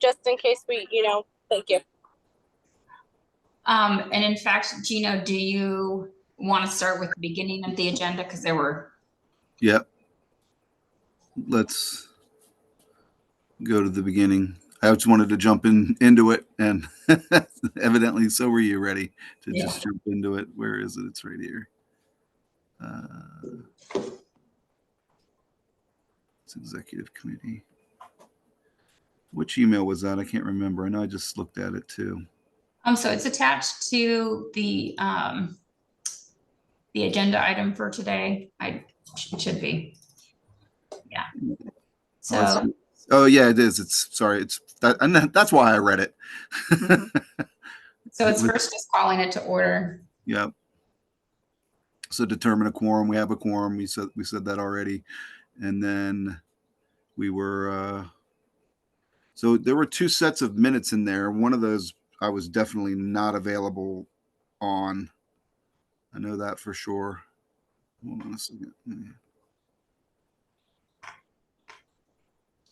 just in case we, thank you. And in fact, Gino, do you want to start with the beginning of the agenda? Because there were. Yep. Let's go to the beginning. I just wanted to jump into it, and evidently so were you ready to just jump into it. Where is it? It's right here. It's executive committee. Which email was that? I can't remember. I know I just looked at it too. So it's attached to the agenda item for today. It should be. Yeah. So. Oh yeah, it is. It's that, and that's why I read it. So it's first just calling it to order. Yep. So determine a quorum. We have a quorum. We said that already, and then we were. So there were two sets of minutes in there. One of those I was definitely not available on. I know that for sure. Hold on a second.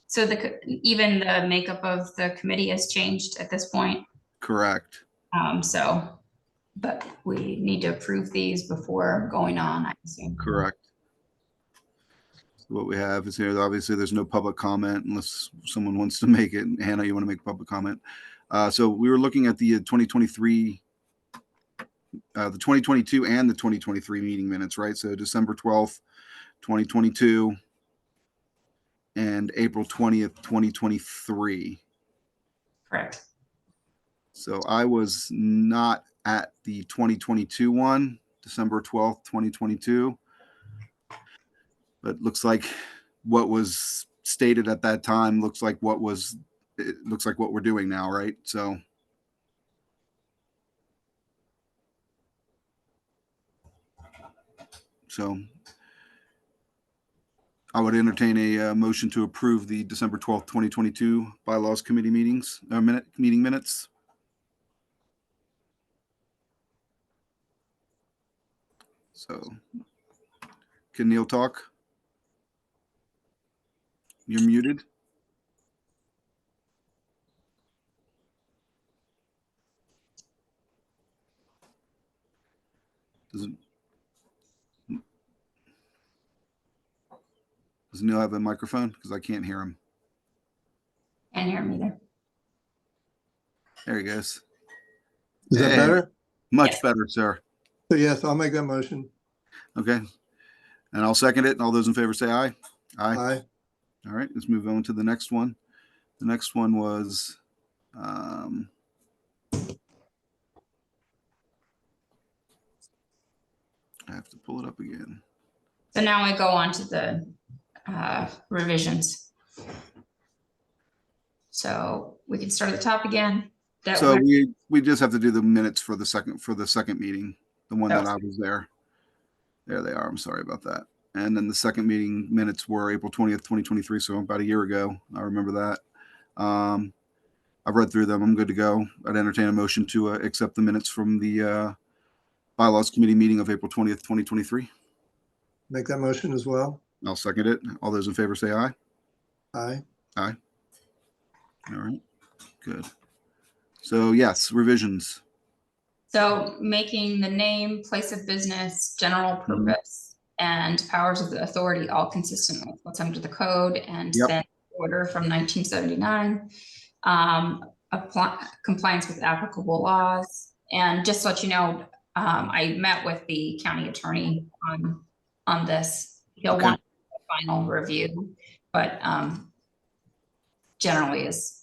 So even the makeup of the committee has changed at this point. Correct. But we need to approve these before going on, I assume. Correct. So what we have is here, obviously there's no public comment unless someone wants to make it. Hannah, you want to make public comment? So we were looking at the 2023, the 2022 and the 2023 meeting minutes, right? So December 12th, 2022 and April 20th, 2023. Correct. So I was not at the 2022 one, December 12th, 2022. But looks like what was stated at that time looks like what we're doing now, right? So I would entertain a motion to approve the December 12th, 2022 Bylaws Committee meeting minutes. So can Neil talk? You're muted. Does Neil have a microphone? Because I can't hear him. Can't hear him either. There he goes. Is that better? Much better, sir. So yes, I'll make that motion. Okay. And I'll second it. And all those in favor say aye. Aye. All right, let's move on to the next one. The next one was I have to pull it up again. So now we go on to the revisions. So we can start at the top again. So we just have to do the minutes for the second meeting, the one that I was there. There they are. I'm sorry about that. And then the second meeting minutes were April 20th, 2023. So about a year ago. I remember that. I've read through them. I'm good to go. I'd entertain a motion to accept the minutes from the Bylaws Committee meeting of April 20th, 2023. Make that motion as well. I'll second it. All those in favor say aye. Aye. Aye. All right. Good. So yes, revisions. So making the name, place of business, general purpose, and powers of the authority all consistent with what's under the code and then order from 1979, compliance with applicable laws. And just to let you know, I met with the county attorney on this. He'll want a final review, but generally is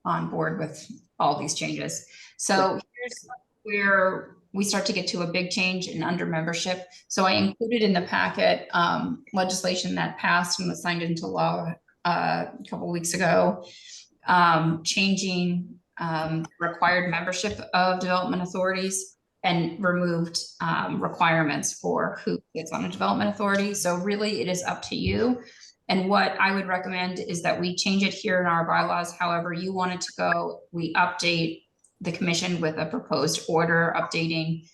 on board with all these changes. So here's where we start to get to a big change in under membership. So I included in the packet legislation that passed and was signed into law a couple of weeks ago, changing required membership of development authorities and removed requirements for who gets on a development authority. So really it is up to you. And what I would recommend is that we change it here in our bylaws. However you want it to go, we update the commission with a proposed order updating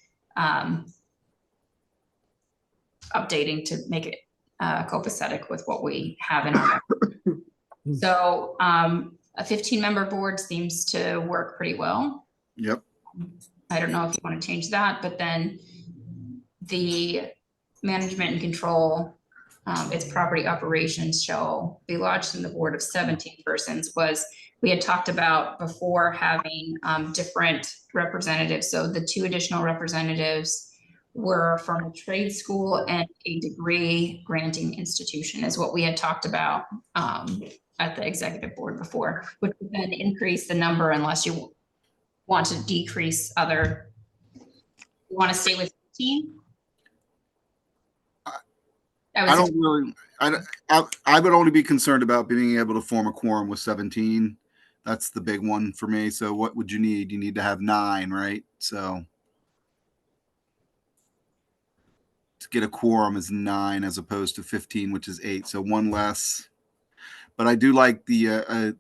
to make it copacetic with what we have in our so A 15-member board seems to work pretty well. Yep. I don't know if you want to change that, but then the management and control, its property operations shall be lodged in the board of 17 persons. We had talked about before having different representatives. So the 2 additional representatives were from a trade school and a degree granting institution is what we had talked about at the executive board before, which would then increase the number unless you want to decrease other, you want to stay with 15? I don't really, I would only be concerned about being able to form a quorum with 17. That's the big one for me. So what would you need? You need to have 9, right? So to get a quorum is 9 as opposed to 15, which is 8. So 1 less. But I do like the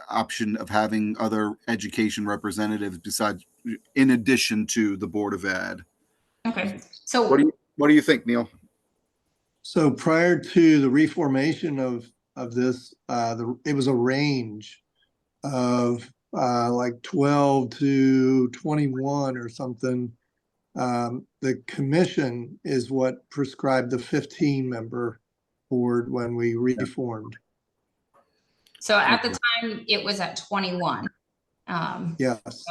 option of having other education representatives besides, in addition to the Board of Ed. Okay, so What do you think, Neil? So prior to the reformation of this, it was a range of like 12 to 21 or something. The commission is what prescribed the 15-member board when we reformed. So at the time, it was at 21. Yes.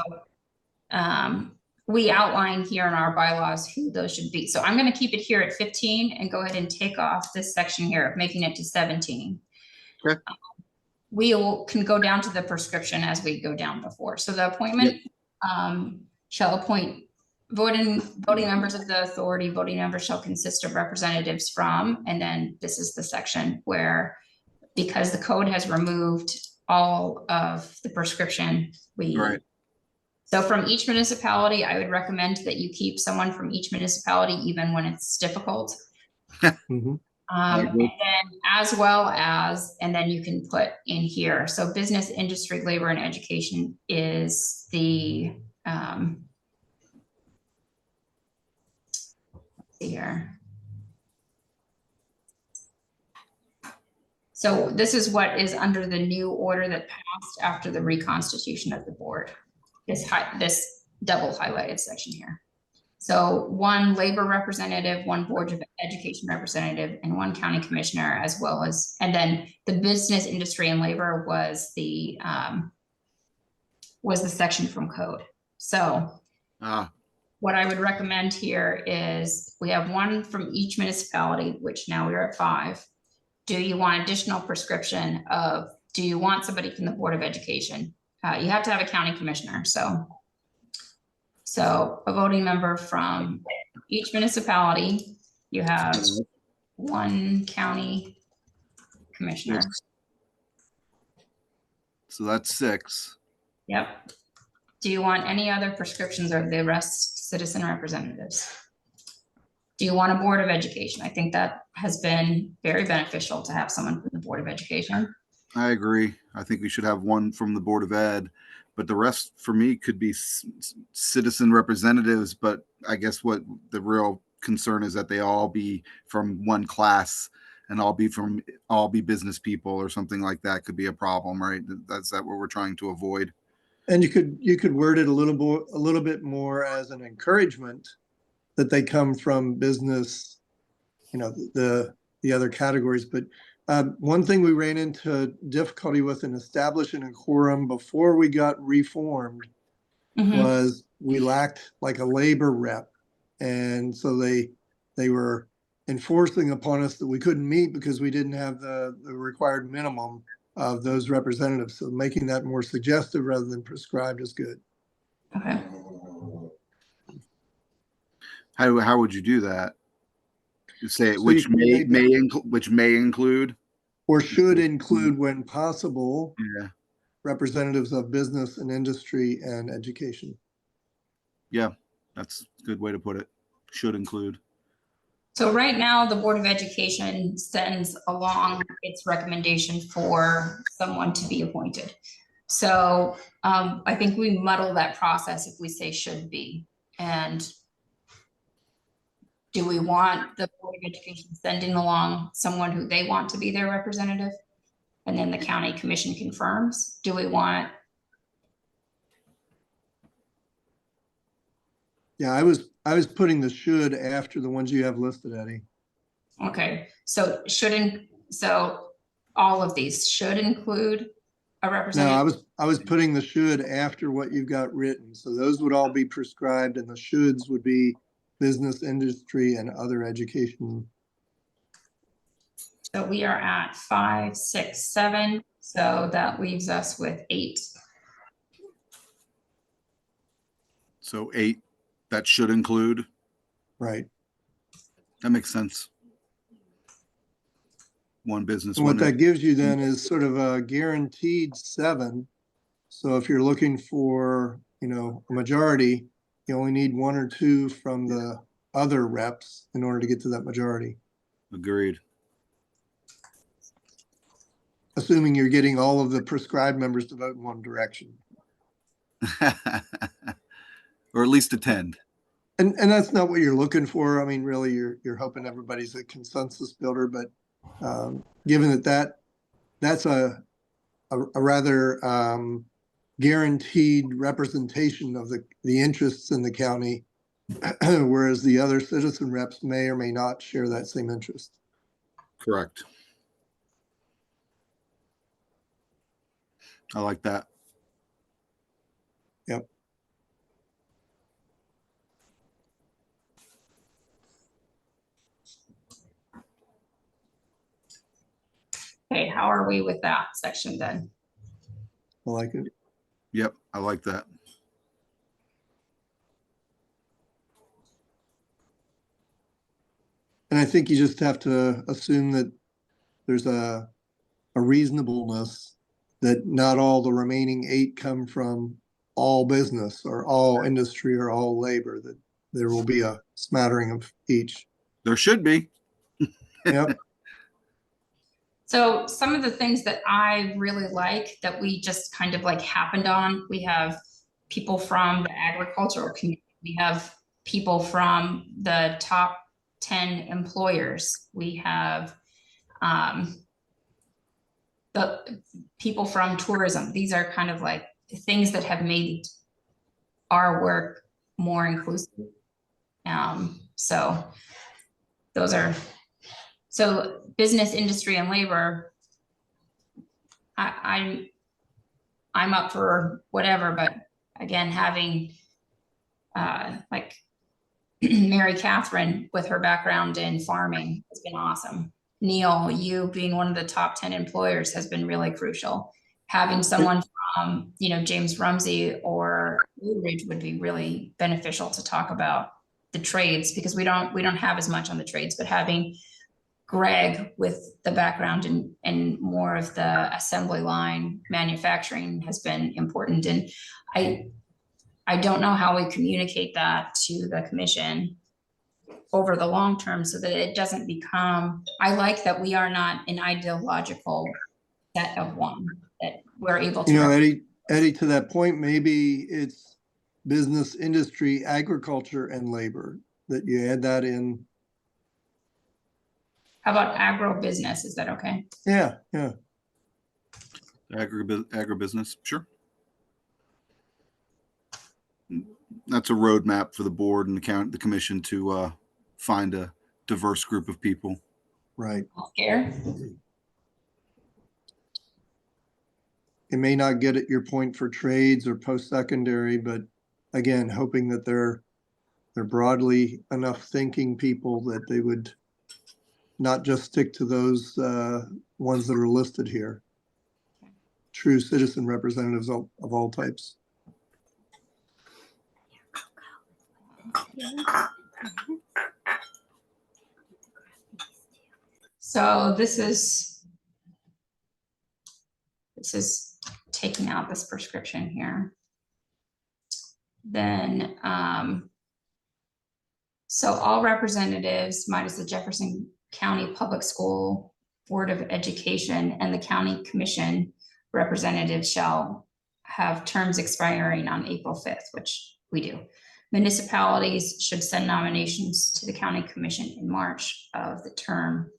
We outline here in our bylaws who those should be. So I'm going to keep it here at 15 and go ahead and take off this section here of making it to 17. Okay. Can go down to the prescription as we go down before. So the appointment shall appoint voting members of the authority. Voting members shall consist of representatives from, and then this is the section where, because the code has removed all of the prescription, Right. So from each municipality, I would recommend that you keep someone from each municipality, even when it's difficult. Mhm. And then as well as, and then you can put in here. So business, industry, labor, and education is the, let's see here. So this is what is under the new order that passed after the reconstitution of the board. This double highlighted section here. So 1 labor representative, 1 board of education representative, and 1 county commissioner, as well as, and then the business, industry, and labor was the section from code. So what I would recommend here is we have 1 from each municipality, which now we're at 5. Do you want additional prescription of, do you want somebody from the Board of Education? You have to have a county commissioner, so a voting member from each municipality. You have 1 county commissioner. So that's 6. Yep. Do you want any other prescriptions, or the rest citizen representatives? Do you want a Board of Education? I think that has been very beneficial to have someone from the Board of Education. I agree. I think we should have 1 from the Board of Ed, but the rest for me could be citizen representatives. But I guess what the real concern is that they all be from 1 class and all be business people or something like that could be a problem, right? That's what we're trying to avoid. And you could word it a little bit more as an encouragement that they come from business, the other categories. But one thing we ran into difficulty with in establishing a quorum before we got reformed was we lacked like a labor rep. And so they were enforcing upon us that we couldn't meet because we didn't have the required minimum of those representatives. So making that more suggestive rather than prescribed is good. Okay. How would you do that? You say So which you may include or should include when possible Yeah. representatives of business and industry and education. Yeah, that's a good way to put it. Should include. So right now, the Board of Education sends along its recommendation for someone to be appointed. So I think we muddle that process if we say should be. And do we want the Board of Education sending along someone who they want to be their representative? and then the county commission confirms. Do we want, Yeah, I was putting the should after the ones you have listed, Eddie. okay, so so all of these should include a No, representative? I was putting the should after what you've got written. So those would all be prescribed and the shoulds would be business, industry, and other education. So we are at 5, 6, 7, so that leaves us with 8. So 8, that should include, Right. that makes sense. One business, And what one, that gives you then is sort of a guaranteed 7. So if you're looking for, you know, a majority, you only need 1 or 2 from the other reps in order to get to that majority, agreed. assuming you're getting all of the prescribed members to vote in one direction. Or at least attend. And that's not what you're looking for. I mean, really, you're hoping everybody's a consensus builder, but given that's a rather guaranteed representation of the interests in the county, whereas the other citizen reps may or may not share that same interest. Correct. I like that. Yep. Okay, how are we with that section then? I like it. Yep, I like that. And I think you just have to assume that there's a reasonableness that not all the remaining 8 come from all business or all industry or all labor, that there will be a smattering of each. There should be. Yep. So some of the things that I really like that we just kind of like happened on, we have people from the agricultural community, we have people from the top 10 employers, we have the people from tourism. These are kind of like things that have made our work more inclusive. So those are, so business, industry, and labor, I'm up for whatever, but again, having like Mary Catherine with her background in farming has been awesome. Neil, you being one of the top 10 employers has been really crucial. Having someone from, you know, James Rumsey or Blue Ridge would be really beneficial to talk about the trades, because we don't have as much on the trades, but having Greg with the background and more of the assembly line manufacturing has been important. And I don't know how we communicate that to the commission over the long term so that it doesn't become, I like that we are not an ideological set of one, that we're able to. You know, Eddie, to that point, maybe it's business, industry, agriculture, and labor, that you add that in. How about agribusiness? Is that okay? Yeah, yeah. Agribusiness, sure. That's a roadmap for the board and the commission to find a diverse group of people. Right. Healthcare. It may not get at your point for trades or post-secondary, but again, hoping that they're broadly enough thinking people that they would not just stick to those ones that are listed here. True citizen representatives of all types. So this is taking out this prescription here. Then, so all representatives minus the Jefferson County Public School Board of Education and the county commission representatives shall have terms expiring on April 5th, which we do. Municipalities should send nominations to the county commission in March of the term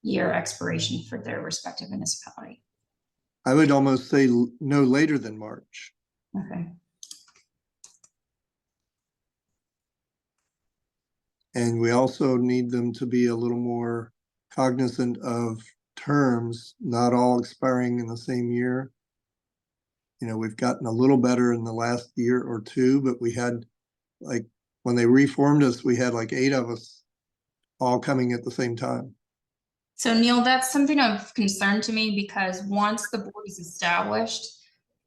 year expiration for their respective municipality. I would almost say no later than March. Okay. And we also need them to be a little more cognizant of terms, not all expiring in the same year. You know, we've gotten a little better in the last year or two, but we had, like, when they reformed us, we had like 8 of us all coming at the same time. So Neil, that's something of concern to me because once the board is established,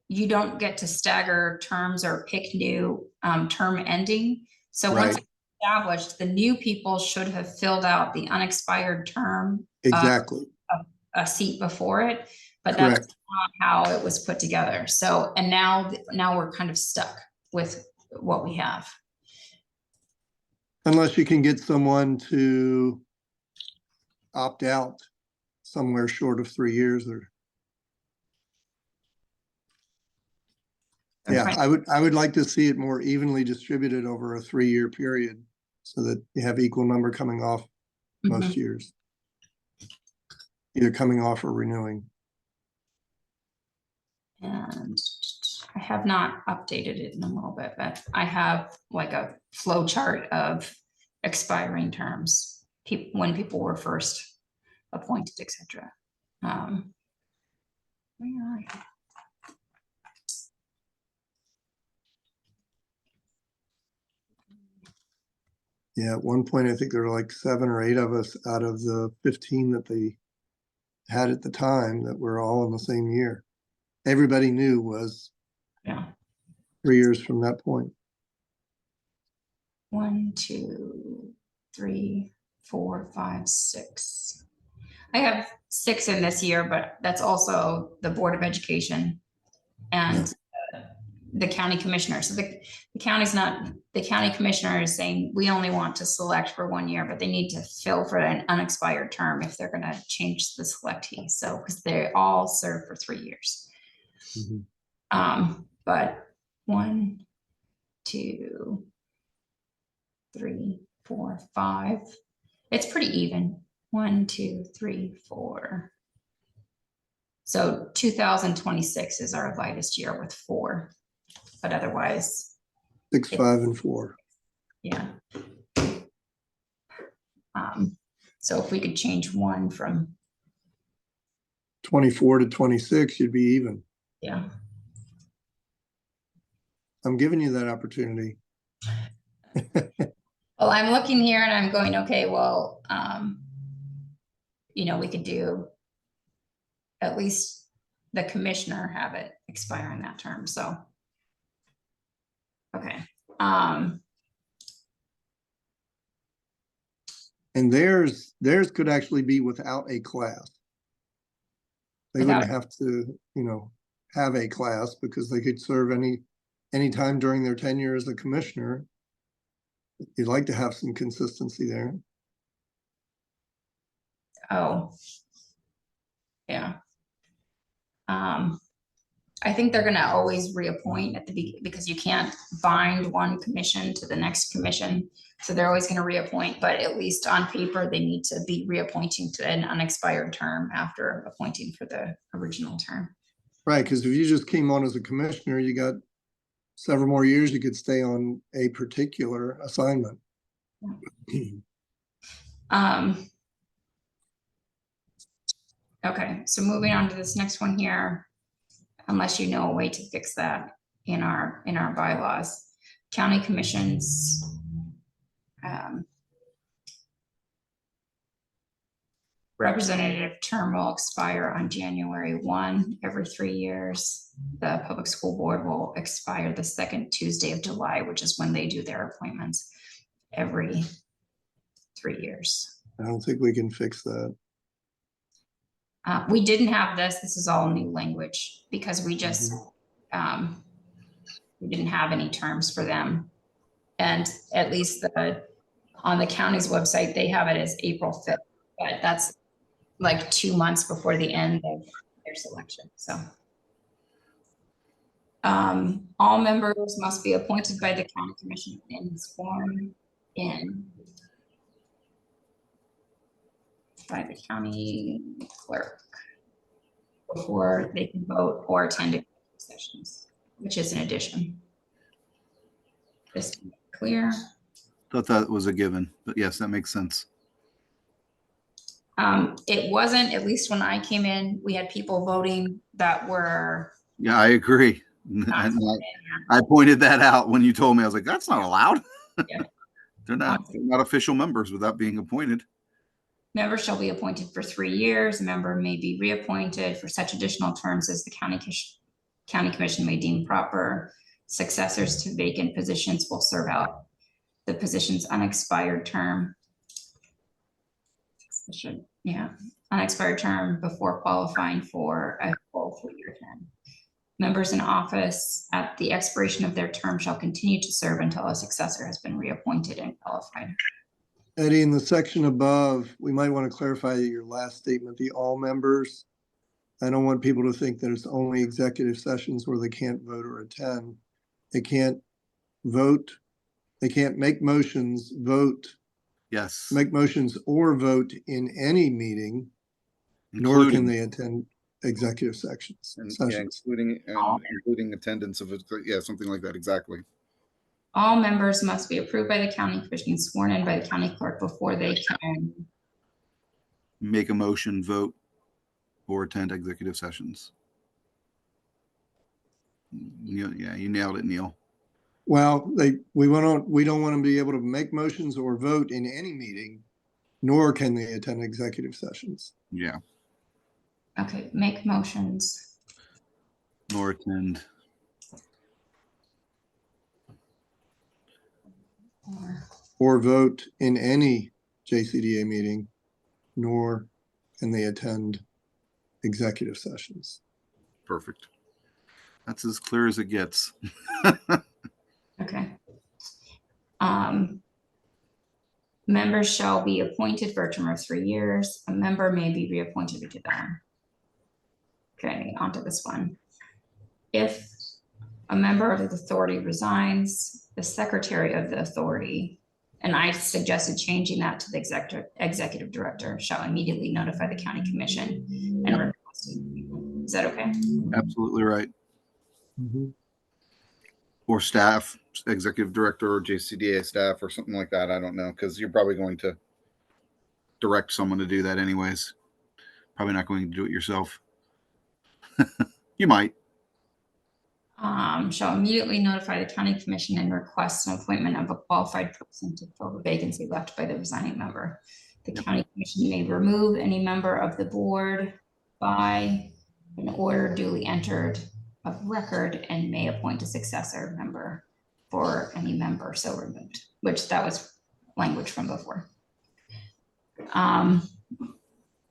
you don't get to stagger terms or pick new term ending. So once Right. it's established, the new people should have filled out the unexpired term, Exactly. a seat before it, but that's Correct. not how it was put together. So, and now we're kind of stuck with what we have. Unless you can get someone to opt out somewhere short of 3 years or. I'm Yeah, trying- I would like to see it more evenly distributed over a 3-year period so that you have equal number coming off most Mhm. years. Either coming off or renewing. And I have not updated it in a little bit, but I have like a flow chart of expiring terms, when people were first appointed, etc. Where are you? Yeah, at one point, I think there were like 7 or 8 of us out of the 15 that they had at the time that were all in the same year. Everybody knew was Yeah. 3 years from that point. 1, 2, 3, 4, 5, 6. I have 6 in this year, but that's also the Board of Education and the county commissioner. So the county's not, the county commissioner is saying, we only want to select for 1 year, but they need to fill for an unexpired term if they're gonna change the selectee. So, because they all serve for 3 years. Mhm. But 1, 2, 3, 4, 5. It's pretty even. 1, 2, 3, 4. So 2026 is our lightest year with 4, but otherwise, 6, 5, and 4. yeah. So if we could change 1 from, 24 to 26, you'd be even. yeah. I'm giving you that opportunity. Well, I'm looking here and I'm going, okay, well, you know, we could do at least the commissioner have it expire in that term, so. Okay, And theirs could actually be without a class. They Without- wouldn't have to, you know, have a class because they could serve any time during their tenure as a commissioner. You'd like to have some consistency there. oh. Yeah. I think they're gonna always reappoint at the because you can't bind one commission to the next commission. So they're always gonna reappoint, but at least on paper, they need to be reappointing to an unexpired term after appointing for the original term. Right, because if you just came on as a commissioner, you got several more years you could stay on a particular assignment. Okay, so moving on to this next one here, unless you know a way to fix that in our bylaws, county commissions. Representative term will expire on January 1 every 3 years. The public school board will expire the second Tuesday of July, which is when they do their appointments every 3 years. I don't think we can fix that. We didn't have this. This is all new language because we just, we didn't have any terms for them. And at least on the county's website, they have it as April 5th, but that's like 2 months before the end of their selection, so. All members must be appointed by the county commission and sworn in. by the county clerk before they can vote or attend executive sessions, which is an addition. This clear. Thought that was a given, but yes, that makes sense. It wasn't, at least when I came in, we had people voting that were. Yeah, I agree. And I pointed that out when you told me. I was like, that's not allowed. Yeah. They're not official members without being appointed. Members shall be appointed for 3 years. A member may be reappointed for such additional terms as the county commission may deem proper. Successors to vacant positions will serve out the position's unexpired term. Unexpired term before qualifying for a full 3-year term. Members in office at the expiration of their term shall continue to serve until a successor has been reappointed and qualified. Eddie, in the section above, we might want to clarify your last statement, the all members. I don't want people to think there's only executive sessions where they can't vote or attend. They can't vote. They can't make motions, vote, Yes. make motions or vote in any meeting, nor can Including, they attend executive sessions. including attendance of, something like that. Exactly. All members must be approved by the county commission, sworn in by the county clerk before they can Make a motion, vote, or attend executive sessions. Yeah, you nailed it, Neil. Well, we don't want to be able to make motions or vote in any meeting, nor can they attend executive sessions. Yeah. Okay, make motions. Nor attend. Or vote in any JCDA meeting, nor can they attend executive sessions. Perfect. That's as clear as it gets. Okay. Members shall be appointed for a term of 3 years. A member may be reappointed to them. Okay, on to this one. If a member of the authority resigns, the secretary of the authority, and I suggested changing that to the executive director, shall immediately notify the county commission and request. Is that okay? Absolutely right. Or staff, executive director or JCDA staff or something like that. I don't know, because you're probably going to direct someone to do that anyways. Probably not going to do it yourself. You might. Shall immediately notify the county commission and request an appointment of a qualified person to fill the vacancy left by the resigning member. The county commission may remove any member of the board by an order duly entered of record and may appoint a successor member for any member so removed, which that was language from before.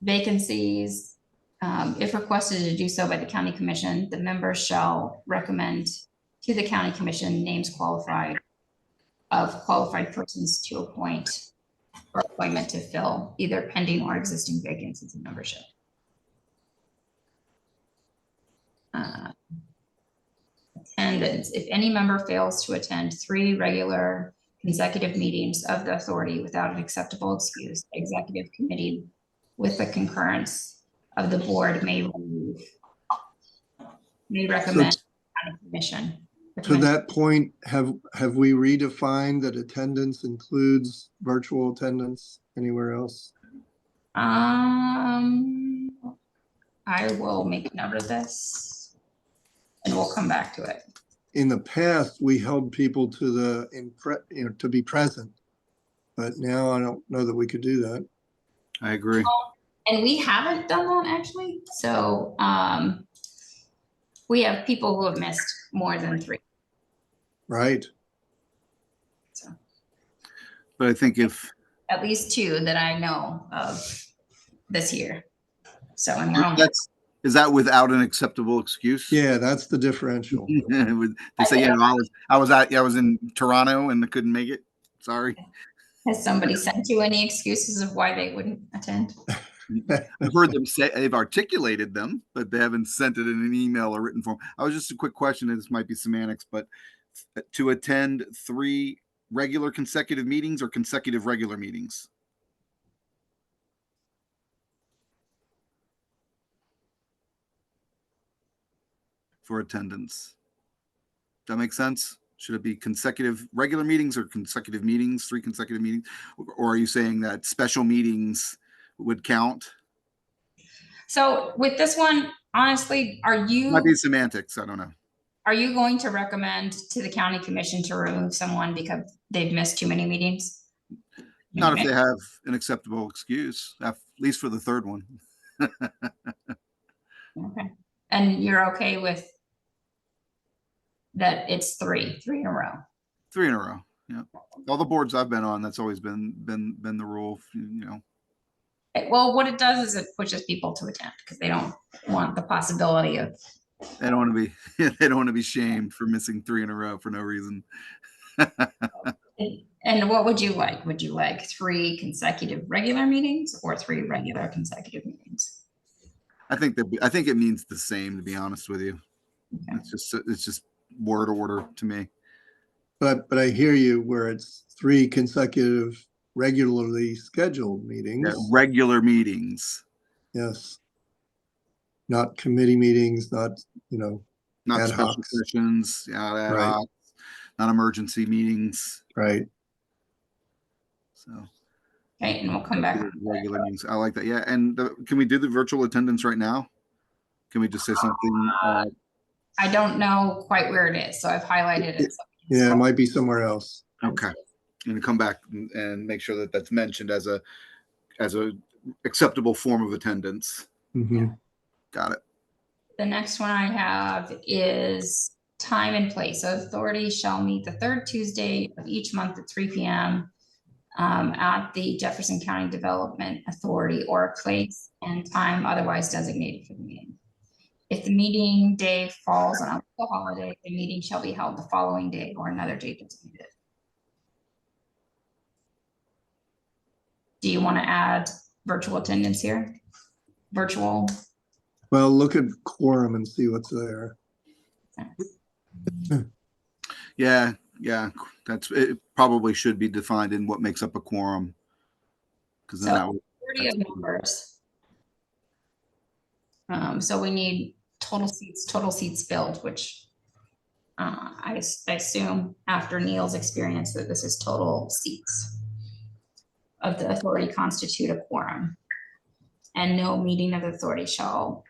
Vacancies. If requested to do so by the county commission, the members shall recommend to the county commission names qualified persons to appoint or appointment to fill either pending or existing vacancies in membership. Attendance. If any member fails to attend 3 regular consecutive meetings of the authority without an acceptable excuse, the executive committee with the concurrence of the board may recommend county commission. To that point, have we redefined that attendance includes virtual attendance anywhere else? I will make note of this and we'll come back to it. In the past, we held people to to be present, but now I don't know that we could do that. I agree. And we haven't done that actually. So we have people who have missed more than 3. Right. So But I think if at least 2 that I know of this year. So and we're only is that without an acceptable excuse? Yeah, that's the differential. They say, I was in Toronto and I couldn't make it. Sorry. Has somebody sent you any excuses of why they wouldn't attend? I've heard them say they've articulated them, but they haven't sent it in an email or written form. I was just a quick question, and this might be semantics, but to attend 3 regular consecutive meetings or consecutive regular meetings? for attendance. Does that make sense? Should it be consecutive regular meetings or consecutive meetings, 3 consecutive meetings? Or are you saying that special meetings would count? So with this one, honestly, Might be semantics. I don't know. are you going to recommend to the county commission to remove someone because they've missed too many meetings? Not if they have an acceptable excuse, at least for the third one. Okay. And you're okay with that it's three in a row? 3 in a row. Yeah. All the boards I've been on, that's always been the rule, you know. Well, what it does is it pushes people to attend because they don't want the possibility of. They don't want to be they don't want to be shamed for missing 3 in a row for no reason. And what would you like? Would you like 3 consecutive regular meetings or 3 regular consecutive meetings? I think it means the same, to be honest with you. Okay. It's just word order to me. But I hear you where it's 3 consecutive regularly scheduled meetings. Yeah, regular meetings, Yes. Not committee meetings, not, not ad special hocs. sessions, yeah, ad Right. hoc, not emergency meetings. Right. So Okay, and we'll come back. regular meetings. I like that. Yeah, and can we do the virtual attendance right now? Can we just say something? I don't know quite where it is, so I've highlighted it. Yeah, it might be somewhere else. Okay, and come back and make sure that that's mentioned as a acceptable form of attendance. Mhm. Got it. The next one I have is time and place. So authority shall meet the 3rd Tuesday of each month at 3 p.m. At the Jefferson County Development Authority or a place and time otherwise designated for the meeting. If the meeting day falls on a holiday, the meeting shall be held the following day or another date designated. Do you want to add virtual attendance here? Virtual? Well, look at quorum and see what's there. Yeah, it probably should be defined in what makes up a quorum. Because then So 30 of members. So we need total seats filled, which I assume after Neil's experience that this is total seats of the authority constitute a quorum. And no meeting of the authority shall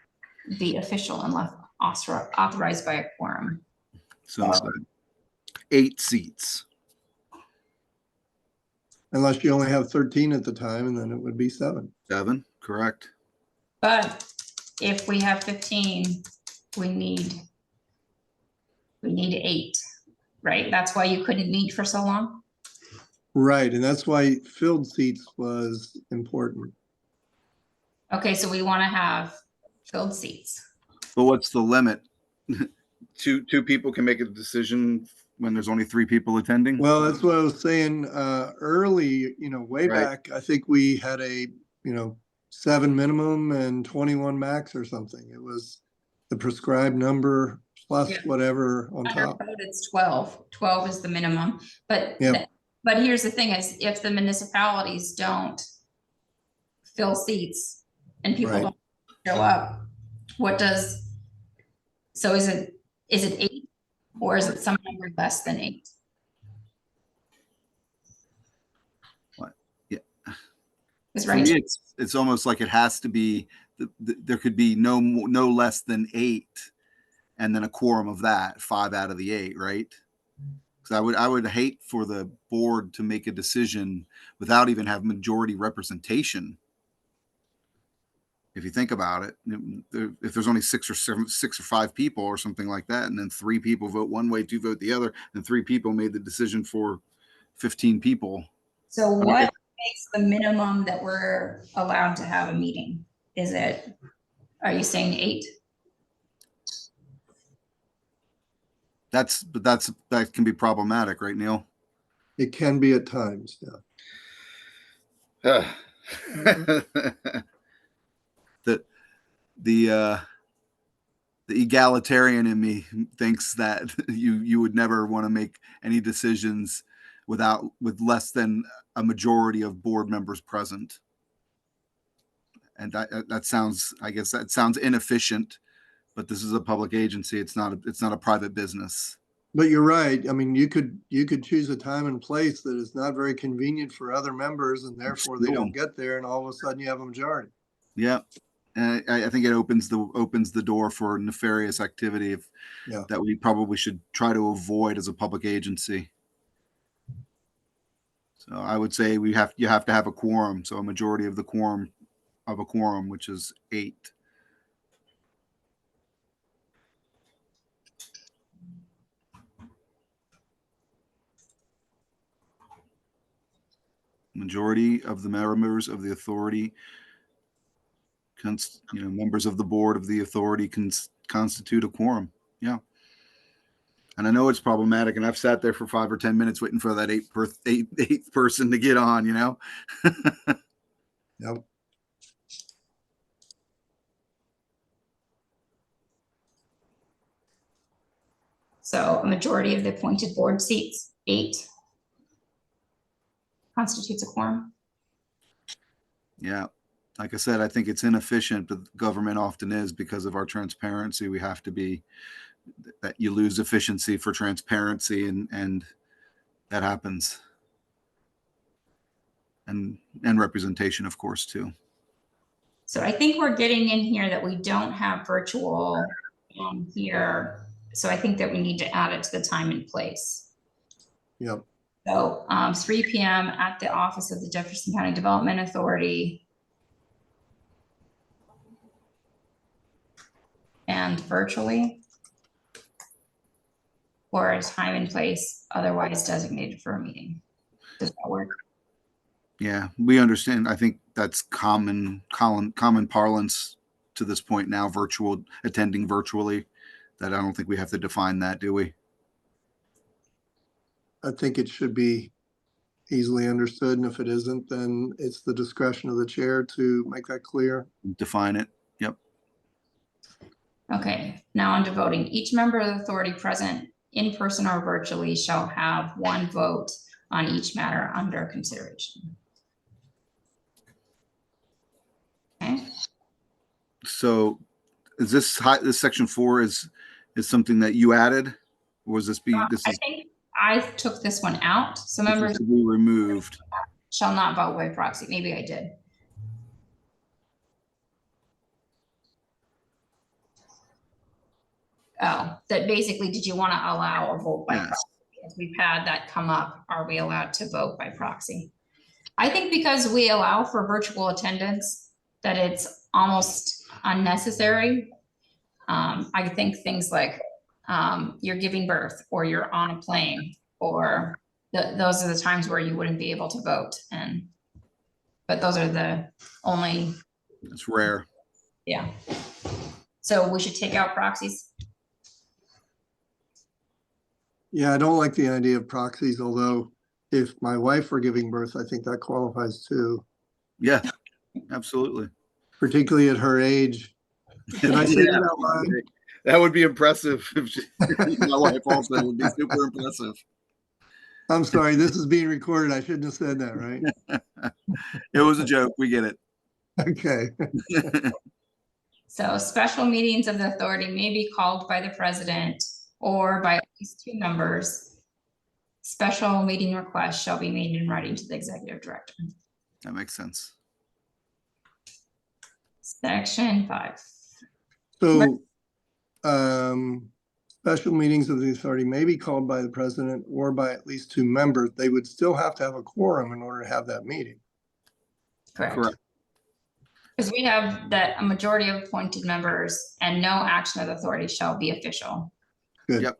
be official unless authorized by a quorum. So 8 seats. Unless you only have 13 at the time, and then it would be 7. 7, correct. But if we have 15, we need 8, right? That's why you couldn't meet for so long. Right, and that's why filled seats was important. Okay, so we want to have filled seats. But what's the limit? Two people can make a decision when there's only 3 people attending? Well, that's what I was saying early, way Right. back. I think we had a, 7 minimum and 21 max or something. It was the prescribed number plus Yeah. whatever on Under top. code, it's 12. 12 is the minimum. But Yep. but here's the thing is if the municipalities don't fill seats and people Right. don't show up, so is it 8 or is it some number less than 8? What? Yeah. Is For right. me, it's almost like it has to be there could be no less than 8, and then a quorum of that 5 out of the 8, right? Because I would hate for the board to make a decision without even having majority representation. If you think about it, if there's only 6 or 5 people or something like that, and then 3 people vote one way, 2 vote the other, and 3 people made the decision for 15 people. So what makes the minimum that we're allowed to have a meeting? Are you saying 8? That can be problematic, right, Neil? It can be at times, yeah. The egalitarian in me thinks that you would never want to make any decisions with less than a majority of board members present. And that sounds, I guess that sounds inefficient, but this is a public agency. It's not a private business. But you're right. I mean, you could choose a time and place that is not very convenient for other members, and therefore they don't get there, and all of a sudden you have a majority. Yeah. And I think it opens the door for nefarious activity that we probably should try to avoid as a public agency. So I would say you have to have a quorum. So a majority of a quorum, which is 8. Majority of the members of the authority, members of the board of the authority can constitute a quorum. Yeah. And I know it's problematic, and I've sat there for 5 or 10 minutes waiting for that eighth person to get on, Yep. So a majority of the appointed board seats, 8, constitutes a quorum. Yeah. Like I said, I think it's inefficient, but government often is because of our transparency. We have to be that you lose efficiency for transparency, and that happens. And representation, of course, too. So I think we're getting in here that we don't have virtual here. So I think that we need to add it to the time and place. Yep. So 3 p.m. at the office of the Jefferson County Development Authority. And virtually, or a time and place otherwise designated for a meeting. Does that work? Yeah, we understand. I think that's common parlance to this point now, attending virtually, that I don't think we have to define that, do we? I think it should be easily understood, and if it isn't, then it's the discretion of the chair to make that clear. Define it. Yep. Okay, now on to voting. Each member of the authority present in person or virtually shall have 1 vote on each matter under consideration. Okay. So is this section 4 is something that you added, or was this I think I took this one out. So members to be removed. Shall not vote by proxy. Maybe I did. Oh, that basically, did you want to allow a vote by proxy? Because we've had that come up. Are we allowed to vote by proxy? I think because we allow for virtual attendance, that it's almost unnecessary. I think things like you're giving birth, or you're on a plane, or those are the times where you wouldn't be able to vote. But those are the only. It's rare. Yeah. So we should take out proxies. Yeah, I don't like the idea of proxies, although if my wife were giving birth, I think that qualifies too. Yeah, absolutely. Particularly at her age. Can I say that out loud? That would be impressive. If my wife also would be super impressive. I'm sorry, this is being recorded. I shouldn't have said that, right? It was a joke. We get it. Okay. So special meetings of the authority may be called by the president or by at least 2 members. Special meeting requests shall be made in writing to the executive director. That makes sense. Section 5. So, special meetings of the authority may be called by the president or by at least 2 members. They would still have to have a quorum in order to have that meeting. Correct. Because we have that a majority of appointed members and no action of the authority shall be official. Good. Yep.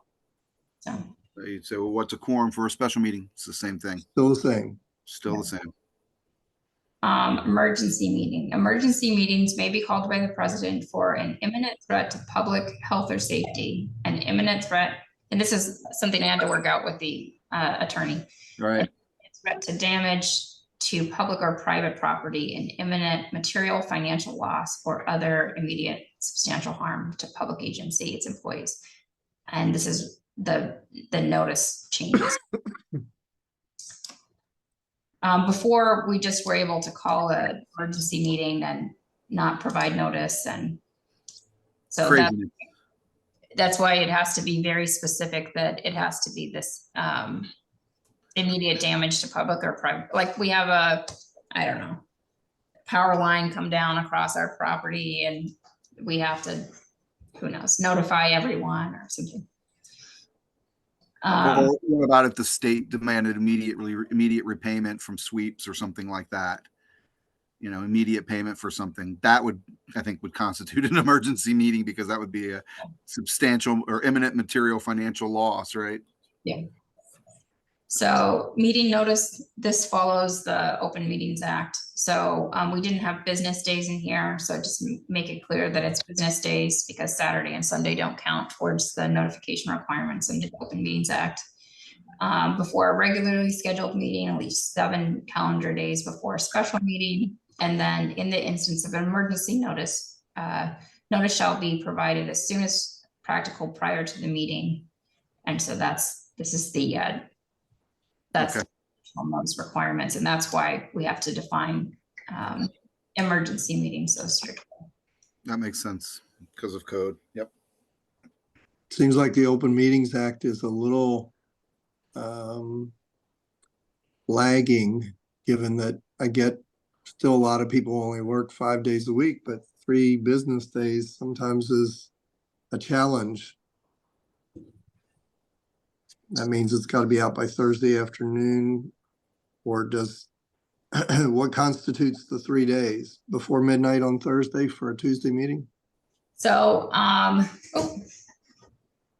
So You'd say, well, what's a quorum for a special meeting? It's the same thing. Still the same. Still the same. Emergency meeting. Emergency meetings may be called by the president for an imminent threat to public health or safety, an imminent threat, and this is something I had to work out with the attorney. Right. Threat to damage to public or private property, an imminent material, financial loss, or other immediate substantial harm to public agency, its employees. And this is the notice changes. Before, we just were able to call an emergency meeting and not provide notice, and so that that's why it has to be very specific that it has to be this, immediate damage to public or private, like we have a, I don't know, power line come down across our property and we have to, who knows, notify everyone or something. Or what about if the state demanded immediate repayment from sweeps or something like that? You know, immediate payment for something that would, I think, would constitute an emergency meeting because that would be a substantial or imminent material financial loss, right? Yeah. So meeting notice, this follows the Open Meetings Act. So we didn't have business days in here. So just make it clear that it's business days because Saturday and Sunday don't count towards the notification requirements under the Open Meetings Act. Before a regularly scheduled meeting, at least 7 calendar days before a special meeting. And then in the instance of an emergency notice, notice shall be provided as soon as practical prior to the meeting. And so this is the, that's Okay. on those requirements. And that's why we have to define emergency meetings so strictly. That makes sense because of code. Yep. Seems like the Open Meetings Act is a little lagging, given that I get still a lot of people only work 5 days a week, but 3 business days sometimes is a challenge. That means it's got to be out by Thursday afternoon, or does, what constitutes the 3 days? Before midnight on Thursday for a Tuesday meeting? So,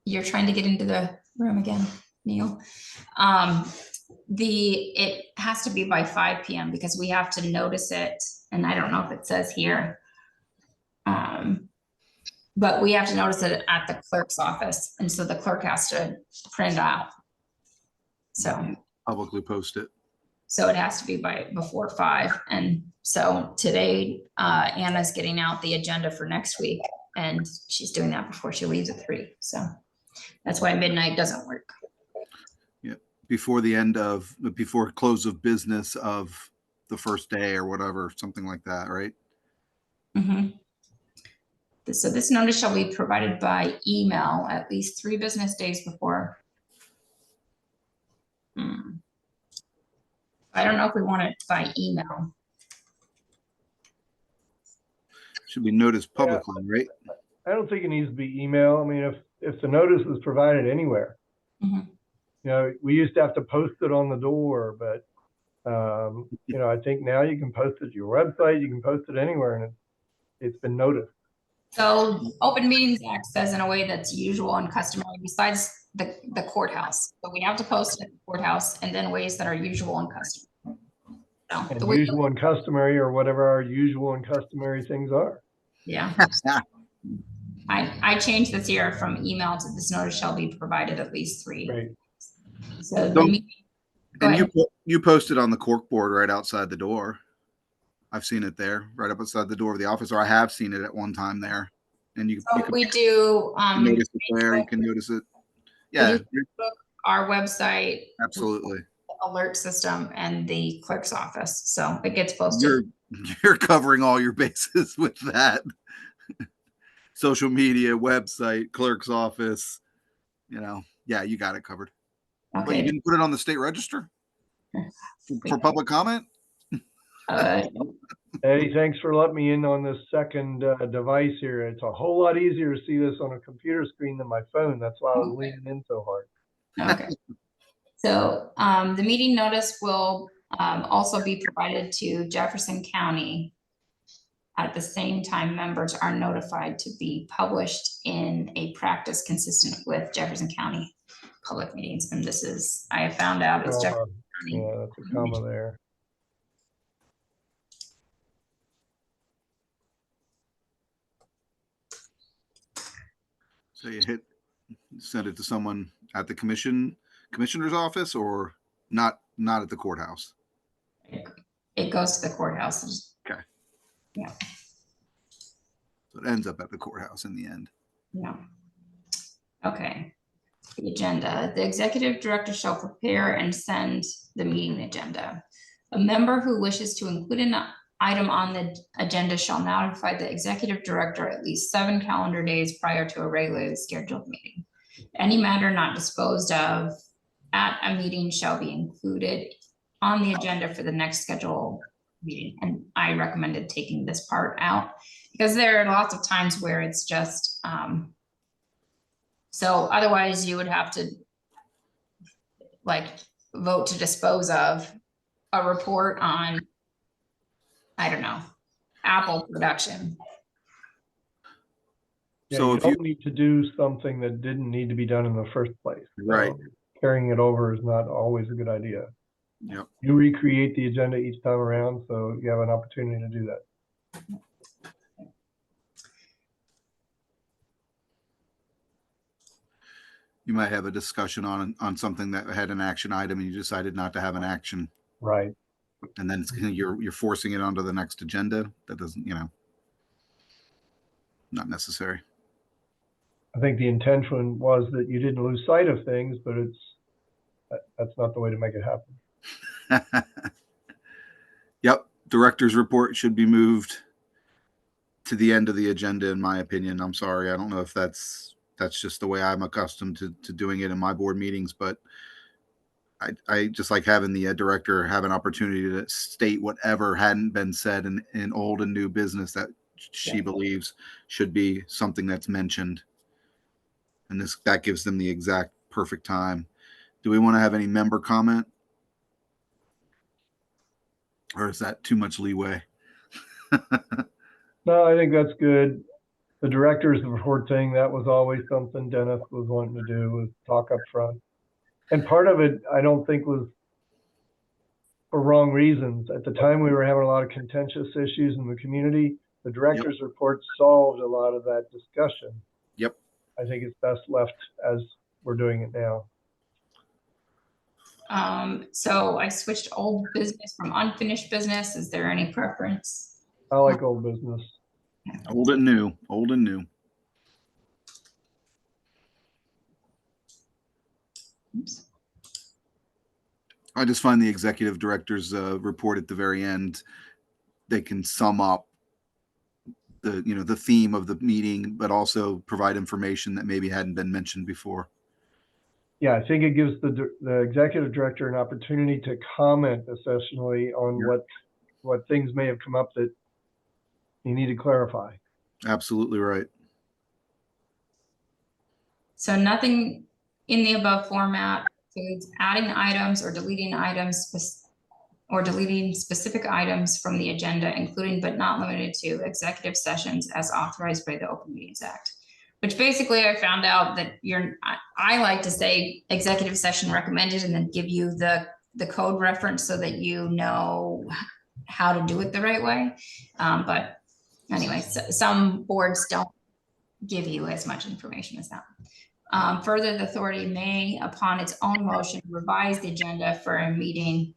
you're trying to get into the room again, Neil. It has to be by 5 PM because we have to notice it, and I don't know if it says here. But we have to notice it at the clerk's office, and so the clerk has to print out. So Publicly post it. So it has to be before 5. And so today, Anna's getting out the agenda for next week, and she's doing that before she leaves at 3. So that's why midnight doesn't work. Yeah. Before close of business of the first day or whatever, something like that, right? Mm-hmm. So this notice shall be provided by email at least 3 business days before. I don't know if we want it by email. Should be noticed publicly, right? I don't think it needs to be email. I mean, if the notice is provided anywhere, Mhm. you know, we used to have to post it on the door, but you know, I think now you can post it to your website, you can post it anywhere, and it's been noticed. So Open Meetings Act says in a way that's usual and customary besides the courthouse. So we have to post it at the courthouse and then ways that are usual and customary. So And the way, usual and customary, or whatever our usual and customary things are. yeah. I changed this here from email to this notice shall be provided at least 3. Right. So the Don't- meeting, go And ahead. you posted on the cork board right outside the door. I've seen it there, right up outside the door of the office, or I have seen it at one time there. And you So can we do notice it there. You can notice it. Yeah, our website, absolutely. alert system, and the clerk's office. So it gets posted. You're covering all your bases with that. Social media, website, clerk's office. You know, yeah, you got it covered. But you Okay. didn't put it on the state register for public comment? Hey, thanks for letting me in on this second device here. It's a whole lot easier to see this on a computer screen than my phone. That's why I was leaning in so hard. Okay. So the meeting notice will also be provided to Jefferson County. At the same time, members are notified to be published in a practice consistent with Jefferson County public meetings. And this is, I have found out it's Jefferson County. Yeah, that's a comma there. So you send it to someone at the commissioner's office, or not at the courthouse? It goes to the courthouse. Okay. Yeah. So it ends up at the courthouse in the end. Yeah. Okay. The agenda. The executive director shall prepare and send the meeting agenda. A member who wishes to include an item on the agenda shall notify the executive director at least 7 calendar days prior to a regularly scheduled meeting. Any matter not disposed of at a meeting shall be included on the agenda for the next scheduled meeting. And I recommended taking this part out because there are lots of times where it's just, so otherwise you would have to like vote to dispose of a report on, I don't know, Apple production. Yeah, So you if you, don't need to do something that didn't need to be done in the first place. Right. Carrying it over is not always a good idea. yep. You recreate the agenda each time around, so you have an opportunity to do that. You might have a discussion on something that had an action item and you decided not to have an action, Right. and then it's, you're forcing it onto the next agenda. That doesn't, not necessary. I think the intention was that you didn't lose sight of things, but that's not the way to make it happen. Yep. Director's report should be moved to the end of the agenda, in my opinion. I'm sorry. I don't know if that's just the way I'm accustomed to doing it in my board meetings, but I just like having the director have an opportunity to state whatever hadn't been said in old and new business that she believes should be something that's mentioned. And that gives them the exact perfect time. Do we want to have any member comment? Or is that too much leeway? No, I think that's good. The director's report thing, that was always something Dennis was wanting to do, was talk up front. And part of it, I don't think was for wrong reasons. At the time, we were having a lot of contentious issues in the community. The director's report solved a lot of that discussion. Yep. I think it's best left as we're doing it now. So I switched old business from unfinished business. Is there any preference? I like old business. Old and new. Old and new. Oops. I just find the executive director's report at the very end, they can sum up the theme of the meeting, but also provide information that maybe hadn't been mentioned before. Yeah, I think it gives the executive director an opportunity to comment essentially on what things may have come up that you need to clarify. Absolutely right. So nothing in the above format includes adding items or deleting items or deleting specific items from the agenda, including but not limited to executive sessions as authorized by the Open Meetings Act. Which basically I found out that I like to say executive session recommended and then give you the code reference so that you know how to do it the right way. But anyway, some boards don't give you as much information as that. Further, the authority may, upon its own motion, revise the agenda for a meeting.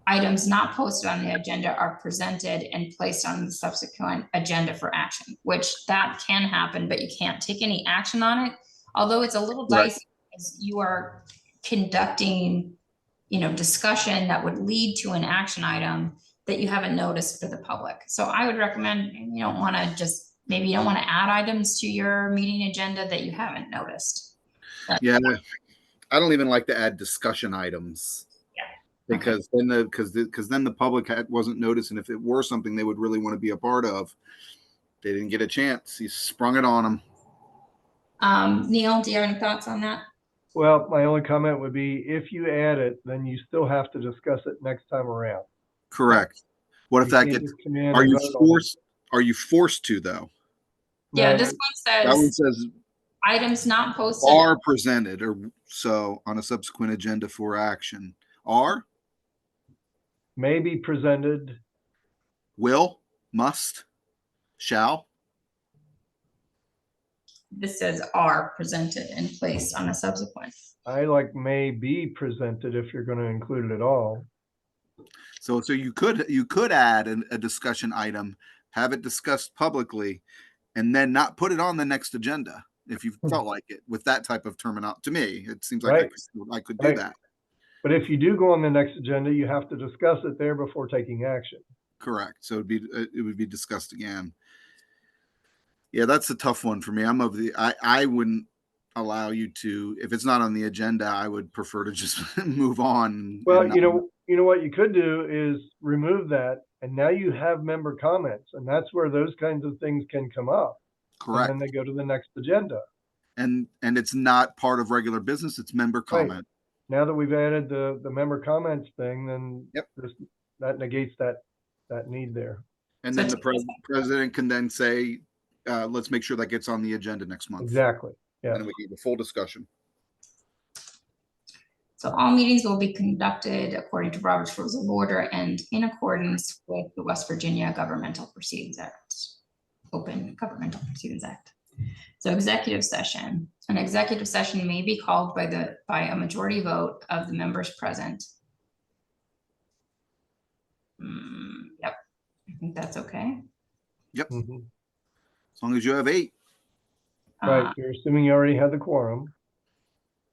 Items not posted on the agenda are presented and placed on the subsequent agenda for action, which that can happen, but you can't take any action on it. Although it's a little dicey because you are conducting, discussion that would lead to an action item that you haven't noticed for the public. So I would recommend you don't want to add items to your meeting agenda that you haven't noticed. Yeah, I don't even like to add discussion items. Because then the public wasn't noticing. If it were something they would really want to be a part of, they didn't get a chance. He sprung it on them. Neil, do you have any thoughts on that? Well, my only comment would be if you add it, then you still have to discuss it next time around. Correct. What if that gets? Are you forced? Are you forced to though? Yeah, No, this That one one says says items not posted are presented or so on a subsequent agenda for action. Are may be presented. will, must, shall. This says are presented and placed on a subsequent. I like may be presented if you're going to include it at all. So you could add a discussion item, have it discussed publicly, and then not put it on the next agenda if you felt like it with that type of terminology. To me, it seems like I could do that. But if you do go on the next agenda, you have to discuss it there before taking action. Correct. So it would be discussed again. Yeah, that's a tough one for me. I wouldn't allow you to, if it's not on the agenda, I would prefer to just move on. Well, and not- you know what you could do is remove that, and now you have member comments, and that's where those kinds of things can come up. correct. And then they go to the next agenda. And it's not part of regular business. It's member Right. comment. Now that we've added the member comments thing, then Yep. that negates that need there. And So then the it's- president can then say, let's make sure that gets on the agenda next month. Exactly. Yeah. And we can have a full discussion. So all meetings will be conducted according to Robert's Rules of Order and in accordance with the West Virginia Governmental Proceedings Act, Open Governmental Proceedings Act. So executive session. An executive session may be called by a majority vote of the members present. Yep, I think that's okay. Mhm. As long as you have 8. Right. You're assuming you already had the quorum.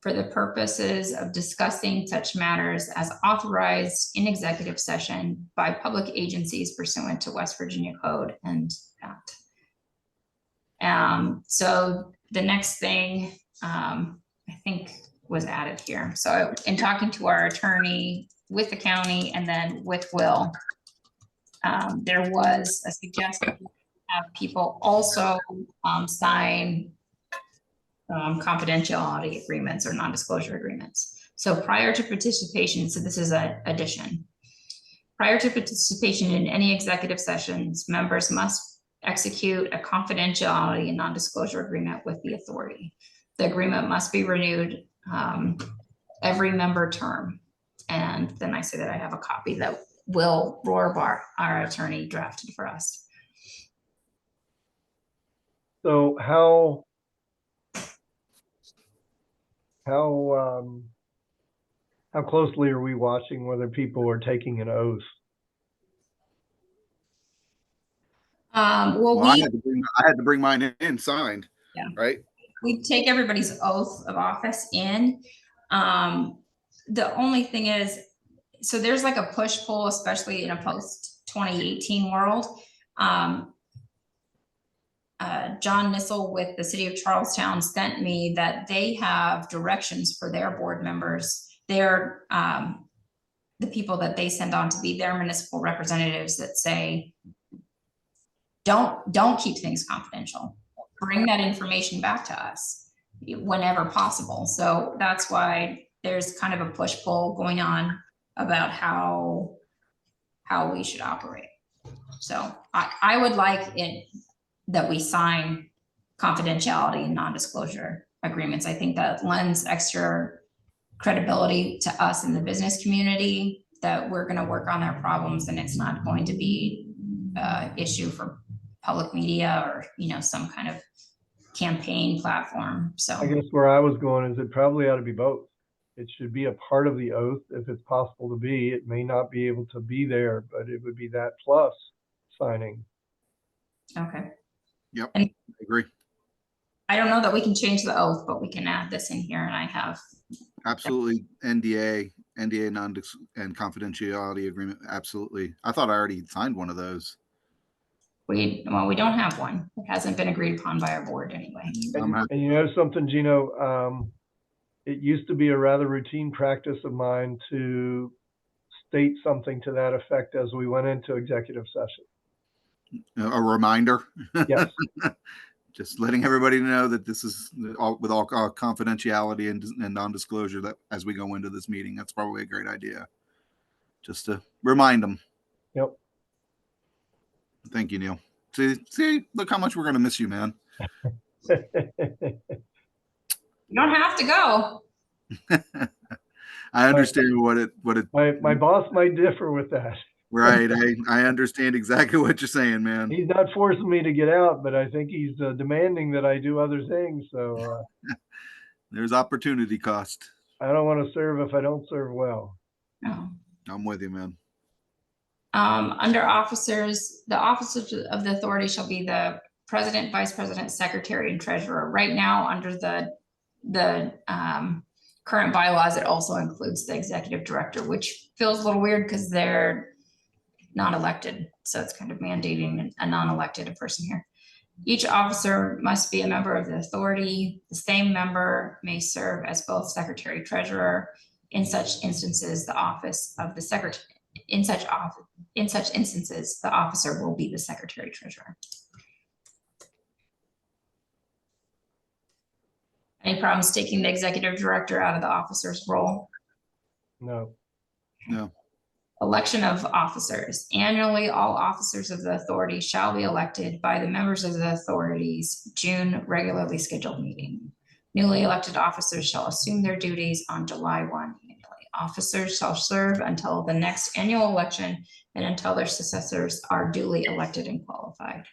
For the purposes of discussing such matters as authorized in executive session by public agencies pursuant to West Virginia Code and Act. So the next thing, I think was added here. So in talking to our attorney with the county and then with Will, there was a suggestion to have people also sign confidentiality agreements or non-disclosure agreements. So prior to participation, so this is an addition. Prior to participation in any executive sessions, members must execute a confidentiality and non-disclosure agreement with the authority. The agreement must be renewed every member term. And then I say that I have a copy that Will Rohrbar, our attorney, drafted for us. So how closely are we watching whether people are taking an oath? Well, I had to bring mine in signed. Yeah. Right. we take everybody's oath of office in. The only thing is, so there's like a push-pull, especially in a post-2018 world. John Nissel with the city of Charlestown sent me that they have directions for their board members. They're the people that they send on to be their municipal representatives that say, don't keep things confidential. Bring that information back to us whenever possible. So that's why there's kind of a push-pull going on about how we should operate. So I would like it that we sign confidentiality and non-disclosure agreements. I think that lends extra credibility to us in the business community that we're going to work on their problems and it's not going to be an issue for public media or, some kind of campaign platform. So I guess where I was going is it probably ought to be both. It should be a part of the oath if it's possible to be. It may not be able to be there, but it would be that plus signing. okay. Yep. And I agree. I don't know that we can change the oath, but we can add this in here and I have. Absolutely. NDA and confidentiality agreement. Absolutely. I thought I already signed one of those. We don't have one. It hasn't been agreed upon by our board anyway. And you know something, Gino, it used to be a rather routine practice of mine to state something to that effect as we went into executive session. A reminder. Yes. Just letting everybody know that this is with all confidentiality and non-disclosure that as we go into this meeting, that's probably a great idea. Just to remind them. Yep. Thank you, Neil. See, look how much we're going to miss you, man. You don't have to go. I understand what it. My boss might differ with that. Right. I understand exactly what you're saying, man. He's not forcing me to get out, but I think he's demanding that I do other things. So there's opportunity cost. I don't want to serve if I don't serve well. No. I'm with you, man. Under officers, the officers of the authority shall be the president, vice president, secretary, and treasurer. Right now, under the current bylaws, it also includes the executive director, which feels a little weird because they're not elected. So it's kind of mandating a non-elected person here. Each officer must be a member of the authority. The same member may serve as both secretary treasurer. In such instances, the office of the secretary, in such instances, the officer will be the secretary treasurer. Any problems taking the executive director out of the officer's role? No. No. Election of officers. Annually, all officers of the authority shall be elected by the members of the authority's June regularly scheduled meeting. Newly elected officers shall assume their duties on July 1 annually. Officers shall serve until the next annual election and until their successors are duly elected and qualified.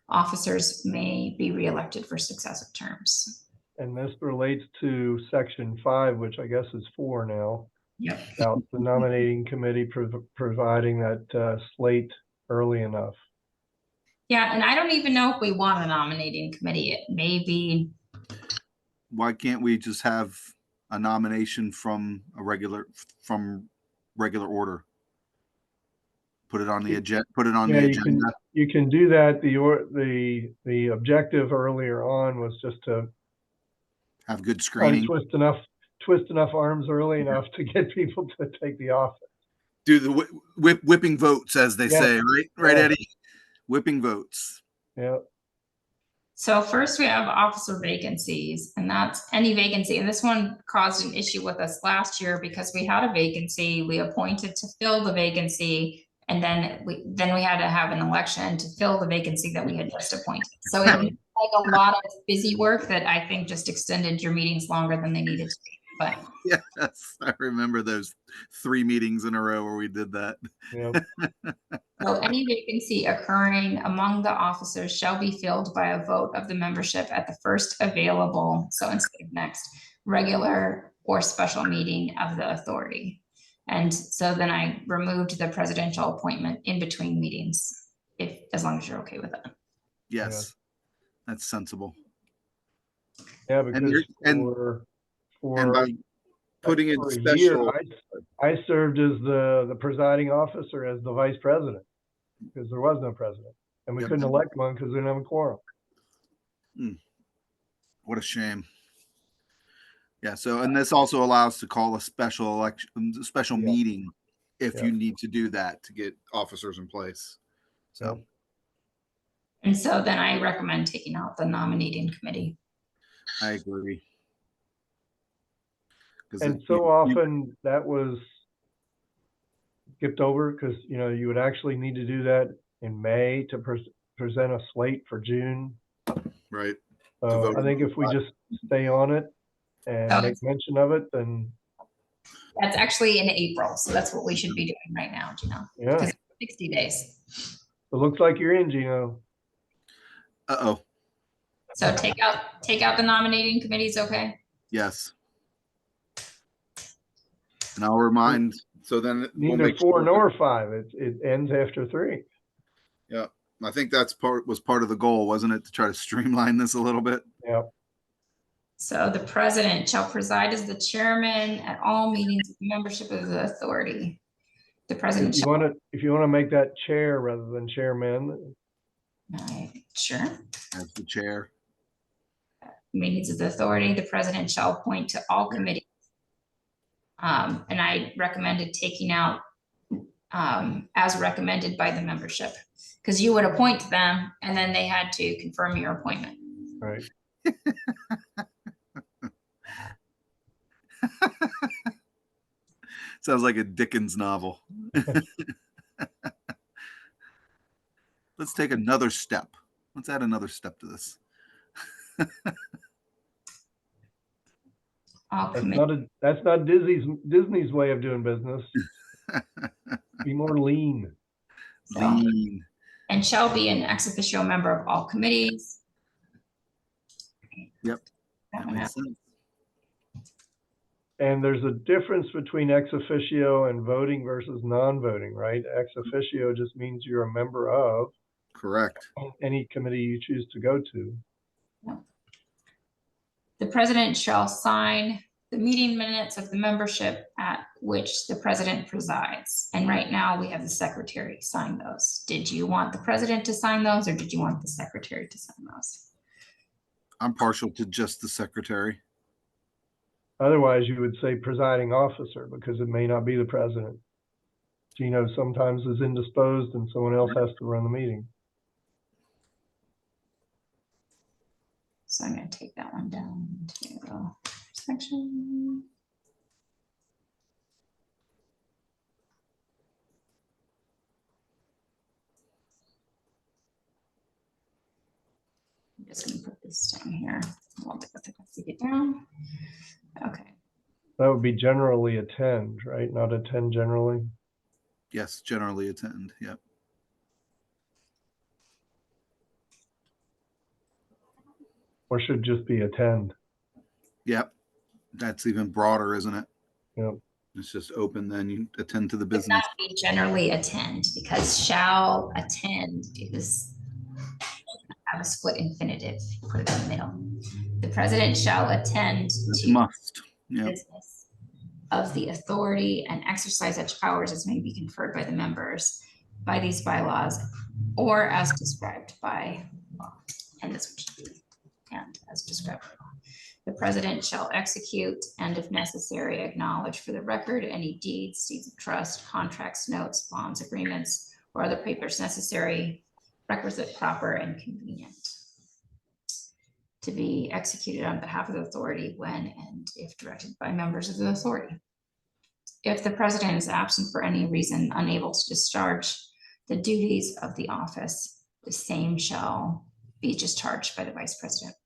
Officers may be reelected for successive terms. And this relates to section 5, which I guess is 4 now. Yep. About the nominating committee providing that slate early enough. Yeah, and I don't even know if we want a nominating committee. It may be. Why can't we just have a nomination from regular order? Put it on the agenda. Put it on the agenda. You can do that. The objective earlier on was just to Have good screening. Twist enough arms early enough to get people to take the office. Do the whipping votes, as they say, right? Right, Eddie? Whipping votes. Yeah. So first we have officer vacancies, and that's any vacancy. And this one caused an issue with us last year because we had a vacancy, we appointed to fill the vacancy, and then we had to have an election to fill the vacancy that we had just appointed. So it was like a lot of busy work that I think just extended your meetings longer than they needed to be. But yes, I remember those 3 meetings in a row where we did that. Yep. so any vacancy occurring among the officers shall be filled by a vote of the membership at the first available, so instead of next, regular or special meeting of the authority. And so then I removed the presidential appointment in between meetings, as long as you're okay with it. Yes, that's sensible. Yeah, because and by putting in special, year, I served as the presiding officer as the vice president because there was no president, and we couldn't elect one because we didn't have a quorum. What a shame. Yeah. So, and this also allows to call a special election, special meeting, if you need to do that to get officers in place. So. And so then I recommend taking out the nominating committee. I agree. And so often that was skipped over because, you would actually need to do that in May to present a slate for June. Right. So I think if we just stay on it and make mention of it, then. That's actually in April. So that's what we should be doing right now, Gino. Yeah. 60 days. It looks like you're in, Gino. Uh-oh. So take out the nominating committees, okay? Yes. And I'll remind, so then neither 4 nor 5. It ends after 3. Yeah. I think was part of the goal, wasn't it, to try to streamline this a little bit? Yeah. So the president shall preside as the chairman at all meetings of the membership of the authority. The president if you want to make that chair rather than chairman. Sure. As the chair. Meetings of the authority, the president shall appoint to all committees. And I recommended taking out as recommended by the membership, because you would appoint them and then they had to confirm your appointment. Right. Sounds like a Dickens novel. Let's take another step. Let's add another step to this. That's not Disney's way of doing business. Be more lean. Lean. And shall be an ex officio member of all committees. Yep. That makes sense. And there's a difference between ex officio and voting versus non-voting, right? Ex officio just means you're a member of. Correct. Any committee you choose to go to. The president shall sign the meeting minutes of the membership at which the president presides. And right now we have the secretary sign those. Did you want the president to sign those or did you want the secretary to sign those? I'm partial to just the secretary. Otherwise, you would say presiding officer because it may not be the president. Gino sometimes is indisposed and someone else has to run the meeting. So I'm going to take that one down to section. I'm just going to put this down here. I'll take it down. Okay. That would be generally attend, right? Not attend generally. Yes, generally attend. Yep. Or should just be attend. Yep. That's even broader, isn't it? Yep. It's just open, then you attend to the It's business. not be generally attend because shall attend is have a split infinitive. Put it in the middle. The president shall attend to Must. Yep. business of the authority and exercise such powers as may be conferred by the members by these bylaws or as described by law. And this would be and as described by law. The president shall execute and if necessary acknowledge for the record any deeds of trust, contracts, notes, bonds, agreements, or other papers necessary, requisite, proper, and convenient to be executed on behalf of the authority when and if directed by members of the authority. If the president is absent for any reason, unable to discharge the duties of the office, the same shall be discharged by the vice president.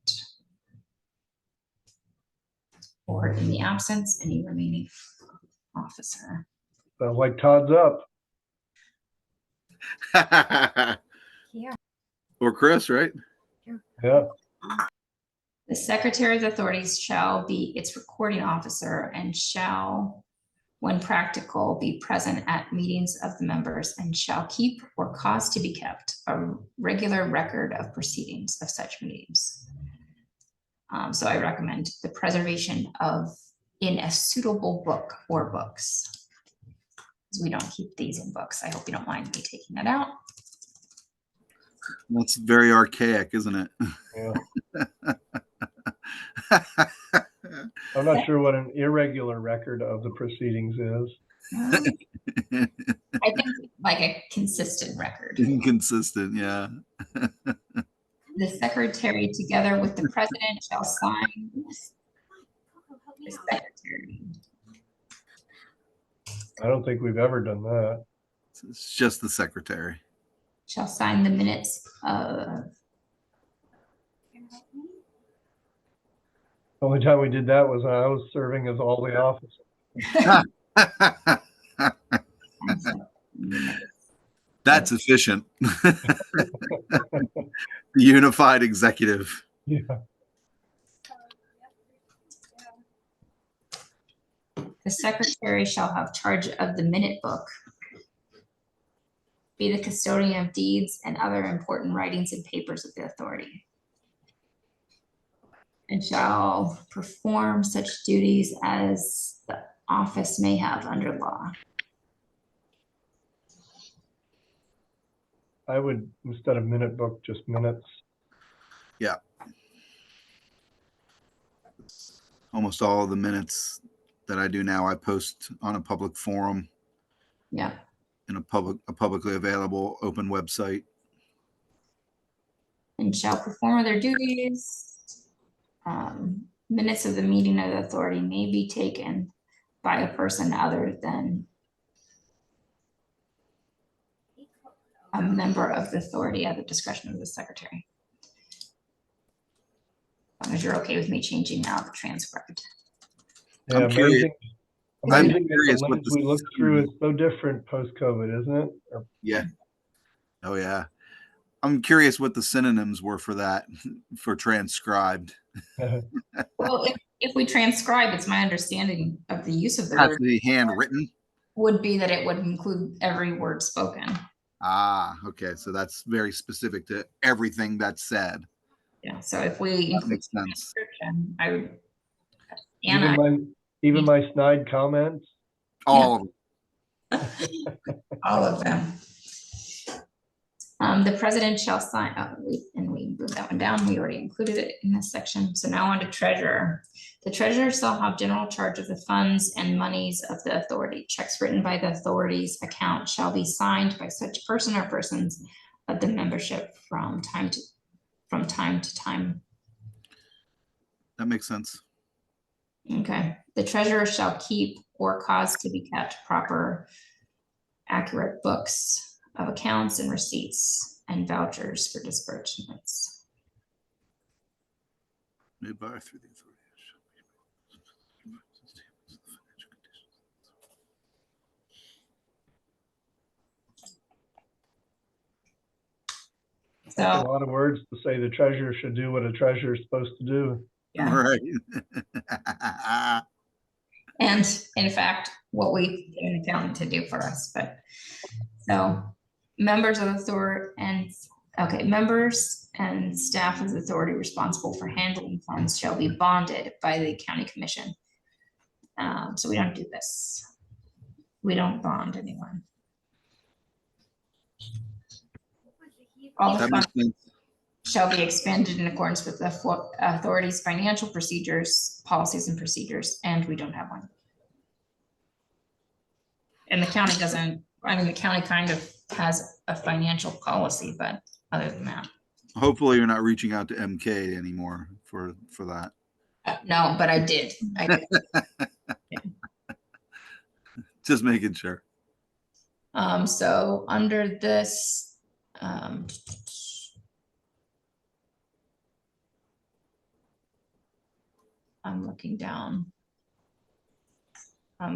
Or in the absence, any remaining officer. Sounds like Todd's up. Yeah. Or Chris, right? Yeah. The secretary of the authorities shall be its recording officer and shall, when practical, be present at meetings of the members and shall keep or cause to be kept a regular record of proceedings of such meetings. So I recommend the preservation of in a suitable book or books. We don't keep these in books. I hope you don't mind me taking that out. That's very archaic, isn't it? Yeah. I'm not sure what an irregular record of the proceedings is. I think like a consistent record. Inconsistent, yeah. The secretary together with the president shall sign the secretary. I don't think we've ever done that. It's just the secretary. Shall sign the minutes of. The only time we did that was when I was serving as all the officers. That's efficient. The unified executive. Yeah. The secretary shall have charge of the minute book, be the custodian of deeds and other important writings and papers of the authority, and shall perform such duties as the office may have under law. I would, instead of minute book, just minutes. Yeah. Almost all of the minutes that I do now, I post on a public forum. Yeah. In a publicly available open website. And shall perform their duties. Minutes of the meeting of the authority may be taken by a person other than a member of the authority at the discretion of the secretary. As long as you're okay with me changing now the transcribed. Yeah, I'm curious. Amazing that curious the what lens the we looked through is so different post-COVID, isn't it? Or, Yeah. Oh yeah. I'm curious what the synonyms were for that, for transcribed. Well, if we transcribe, it's my understanding of the use of the Has word to be handwritten. would be that it would include every word spoken. Ah, okay. So that's very specific to everything that's said. Yeah, so if we That include makes the sense. description, I would. even Anna, my Even my snide comments. All of them. All of them. The president shall sign, and we moved that one down. We already included it in this section. So now on to treasurer. The treasurer shall have general charge of the funds and monies of the authority. Checks written by the authority's account shall be signed by such person or persons of the membership from time to time. That makes sense. Okay. The treasurer shall keep or cause to be kept proper, accurate books of accounts and receipts and vouchers for disbursements. Made by or through the authority. A So, lot of words to say the treasurer should do what a treasurer is supposed to do. yeah. Right. And in fact, what we get an accountant to do for us, but so members of the authority members and staff of the authority responsible for handling funds shall be bonded by the county commission. So we don't do this. We don't bond anyone. All the That funds makes sense. shall be expended in accordance with the authority's financial procedures, policies and procedures, and we don't have one. And the county doesn't, I mean, the county kind of has a financial policy, but other than that. Hopefully you're not reaching out to MK anymore for that. No, but I did. Just making sure. So under this, I'm looking down.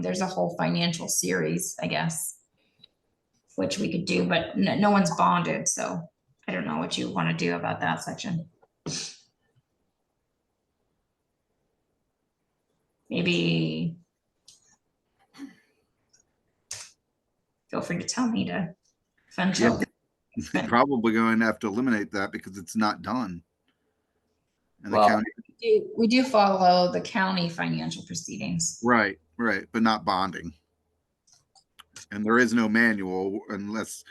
There's a whole financial series, I guess, which we could do, but no one's bonded, so I don't know what you want to do about that section. Maybe feel free to tell me to fund Yeah. you. Probably going to have to eliminate that because it's not done. And the Well, county, we do follow the county financial proceedings. right, but not bonding. And there is no manual unless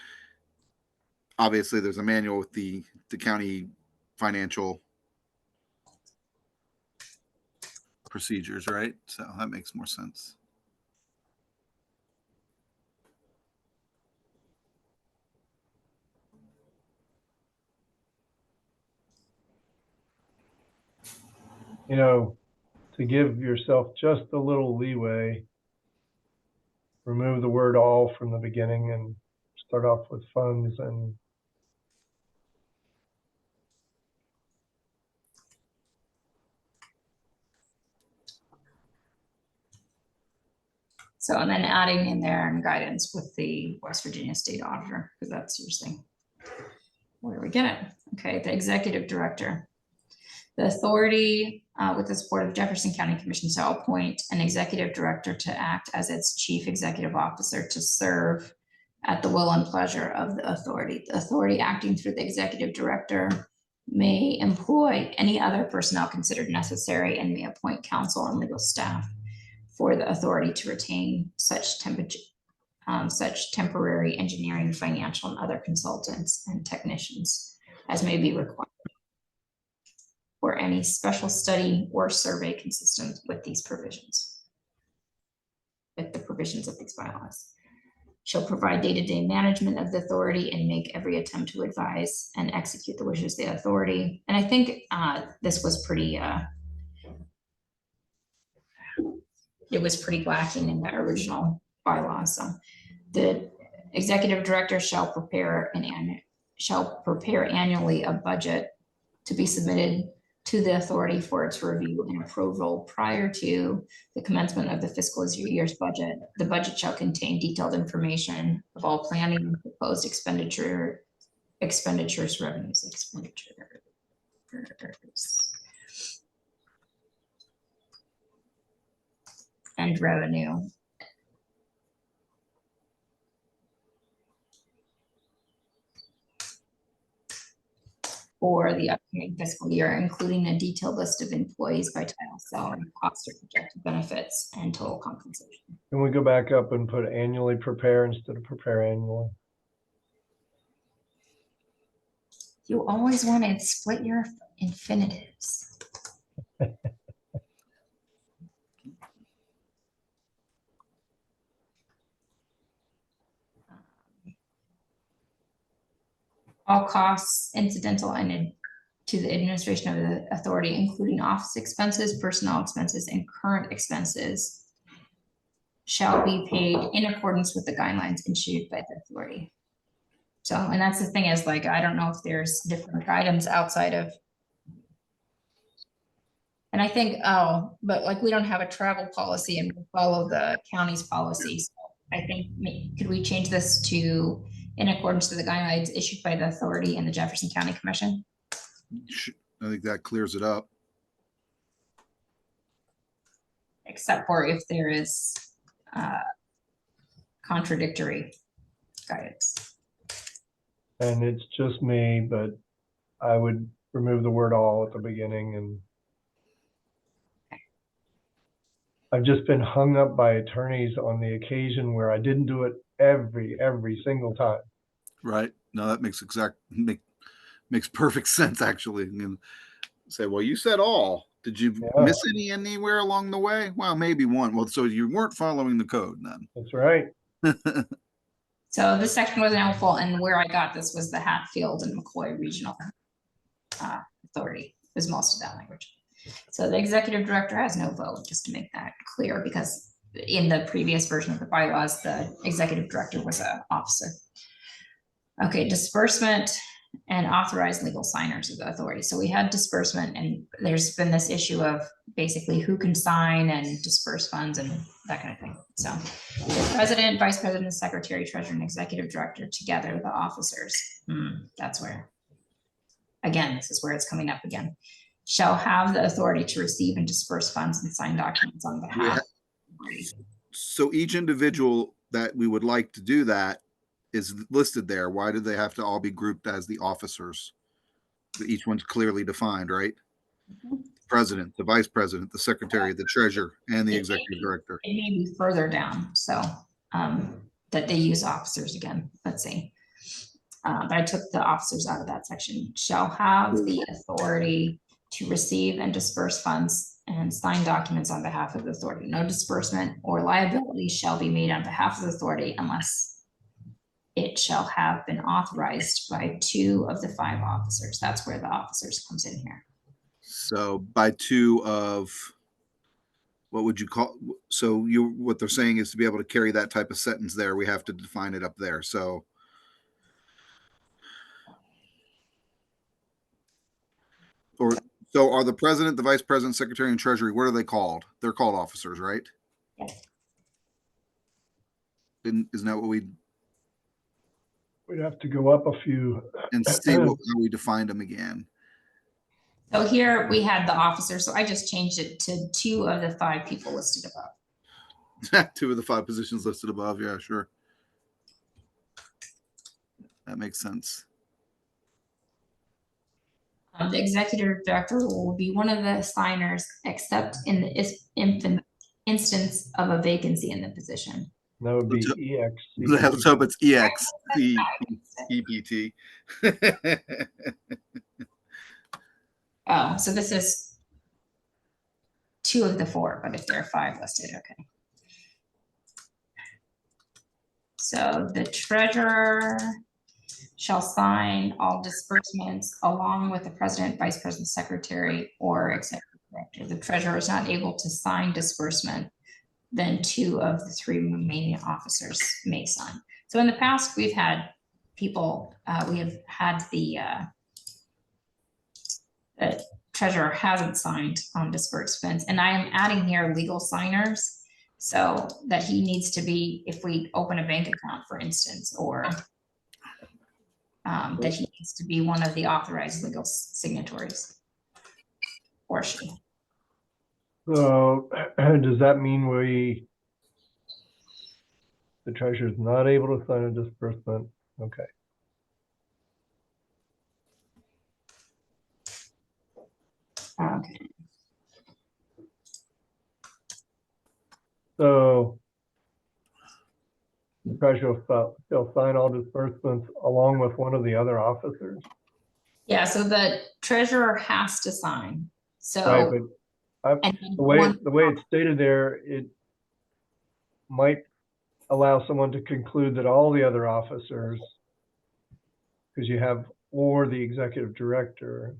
obviously there's a manual with the county financial procedures, right? So that makes more sense. You know, to give yourself just a little leeway, remove the word all from the beginning and start off with funds and So, and then adding in there and guidance with the West Virginia State Auditor, because that's your thing. Where do we get it? Okay, the executive director. The authority, with the support of Jefferson County Commission, shall appoint an executive director to act as its chief executive officer to serve at the will and pleasure of the authority. The authority acting through the executive director may employ any other personnel considered necessary and may appoint counsel and legal staff for the authority to retain such temporary engineering, financial, and other consultants and technicians as may be required, or any special study or survey consistent with these provisions, with the provisions of these bylaws. Shall provide day-to-day management of the authority and make every attempt to advise and execute the wishes of the authority. And I think this was pretty, it was pretty lacking in the original bylaws. So the executive director shall prepare annually a budget to be submitted to the authority for its review and approval prior to the commencement of the fiscal year's budget. The budget shall contain detailed information of all planning and proposed expenditures, revenues, and revenue. for the upcoming fiscal year, including a detailed list of employees by title, salary, cost, or projected benefits, and total compensation. Can we go back up and put annually prepare instead of prepare annually? You always want to split your infinitives. All costs incidental and to the administration of the authority, including office expenses, personnel expenses, and current expenses, shall be paid in accordance with the guidelines issued by the authority. So, and that's the thing is, like, I don't know if there's different items outside of. And I think, oh, but like, we don't have a travel policy and we follow the county's policies. So I think, could we change this to in accordance to the guidelines issued by the authority and the Jefferson County Commission? I think that clears it up. Except for if there is contradictory guidance. And it's just me, but I would remove the word all at the beginning. And I've just been hung up by attorneys on the occasion where I didn't do it every single time. Right. No, that makes makes perfect sense, actually. I mean, say, well, you said all. Did you miss anywhere along the way? Well, maybe one. Well, so you weren't following the code then. That's right. So this section wasn't helpful, and where I got this was the Hatfield and McCoy Regional Authority was most of that language. So the executive director has no vote, just to make that clear, because in the previous version of the bylaws, the executive director was an officer. Okay, disbursement and authorized legal signers of the authority. So we had disbursement, and there's been this issue of basically who can sign and disperse funds and that kind of thing. So the president, vice president, secretary, treasurer, and executive director together, the officers. That's where, again, this is where it's coming up again. Shall have the authority to receive and disperse funds and sign documents on behalf. So each individual that we would like to do that is listed there. Why do they have to all be grouped as the officers? Each one's clearly defined, right? President, the vice president, the secretary, the treasurer, and the executive director. It may be further down, so that they use officers again. Let's see. But I took the officers out of that section. Shall have the authority to receive and disperse funds and sign documents on behalf of the authority. No disbursement or liability shall be made on behalf of the authority unless it shall have been authorized by 2 of the 5 officers. That's where the officers comes in here. So by 2 of, what would you call? So what they're saying is to be able to carry that type of sentence there, we have to define it up there. So are the president, the vice president, secretary, and treasury, what are they called? They're called officers, right? Yes. Isn't that what we'd have to go up a few and see how we defined them again? So here we had the officers, so I just changed it to 2 of the 5 people listed above. 2 of the 5 positions listed above. Yeah, sure. That makes sense. The executive director will be one of the signers, except in the instance of a vacancy in the position. That would be EX. Let's hope it's EXCEPT. Oh, so this is 2 of the 4, but if there are 5 listed, okay. So the treasurer shall sign all disbursements along with the president, vice president, secretary, or executive director. The treasurer is not able to sign disbursement, then 2 of the 3 remaining officers may sign. So in the past, we've had people, we have had the treasurer hasn't signed on disbursements, and I am adding here legal signers, so that he needs to be, if we open a bank account, for instance, or that he needs to be one of the authorized legal signatories, or she. So does that mean the treasurer is not able to sign a disbursement? Okay. So the treasurer shall sign all disbursements along with one of the other officers, Yeah, so the treasurer has to sign. right? So. But and the way one- it's stated there, it might allow someone to conclude that all the other officers, because you have or the executive director.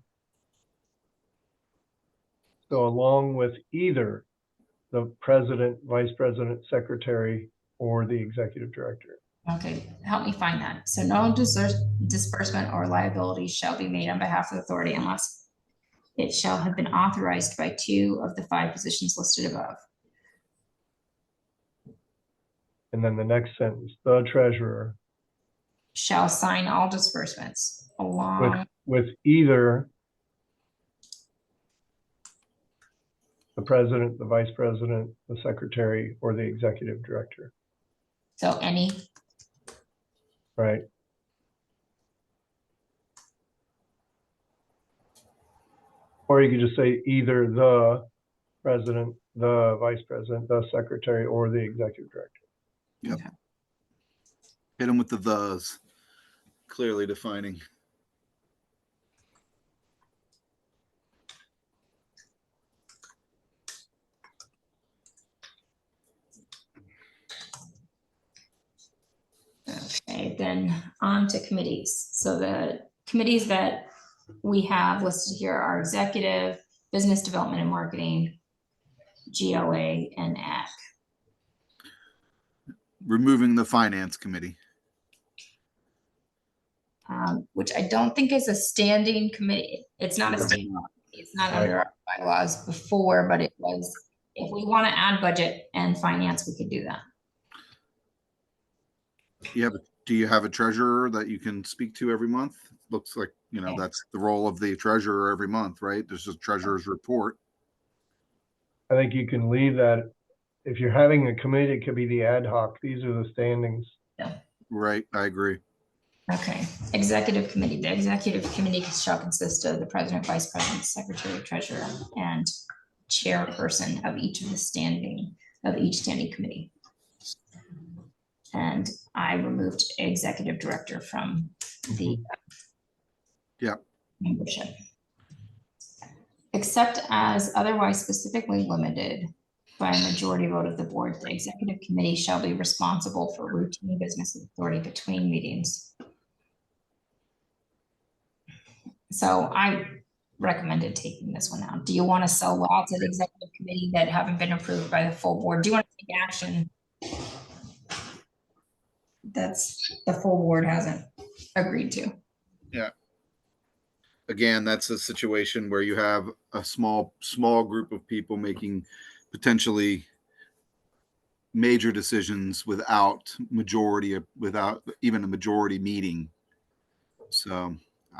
So along with either the president, vice president, secretary, or the executive director. Okay, help me find that. So no disbursement or liability shall be made on behalf of the authority unless it shall have been authorized by 2 of the 5 positions listed above. And then the next sentence, the treasurer Shall sign all disbursements along. with either the president, the vice president, the secretary, or the executive director, So any, right? Or you could just say either the president, the vice president, the secretary, or the executive director. Yep. Okay. Hit them with the thes, clearly defining. okay, then on to committees. So the committees that we have listed here are executive, business development and marketing, GLA, and ag. Removing the finance committee. Which I don't think is a standing committee. It's not a standing, it's not under our bylaws before, but it was, if we want to add budget and finance, we could do that. Do you have a treasurer that you can speak to every month? Looks like, Okay. that's the role of the treasurer every month, right? There's a treasurer's report. I think you can leave that. If you're having a committee, it could be the ad hoc. These are the standings. Right, I agree. Okay, executive committee. The executive committee shall consist of the president, vice president, secretary, treasurer, and chairperson of each standing committee. And I removed executive director from the membership. Except as otherwise specifically limited by a majority vote of the board, the executive committee shall be responsible for routine business authority between meetings. So I recommended taking this one out. Do you want to sell lots at executive committee that haven't been approved by the full board? Do you want to take action that's the full board hasn't agreed to? Again, that's a situation where you have a small group of people making potentially major decisions without even a majority meeting. So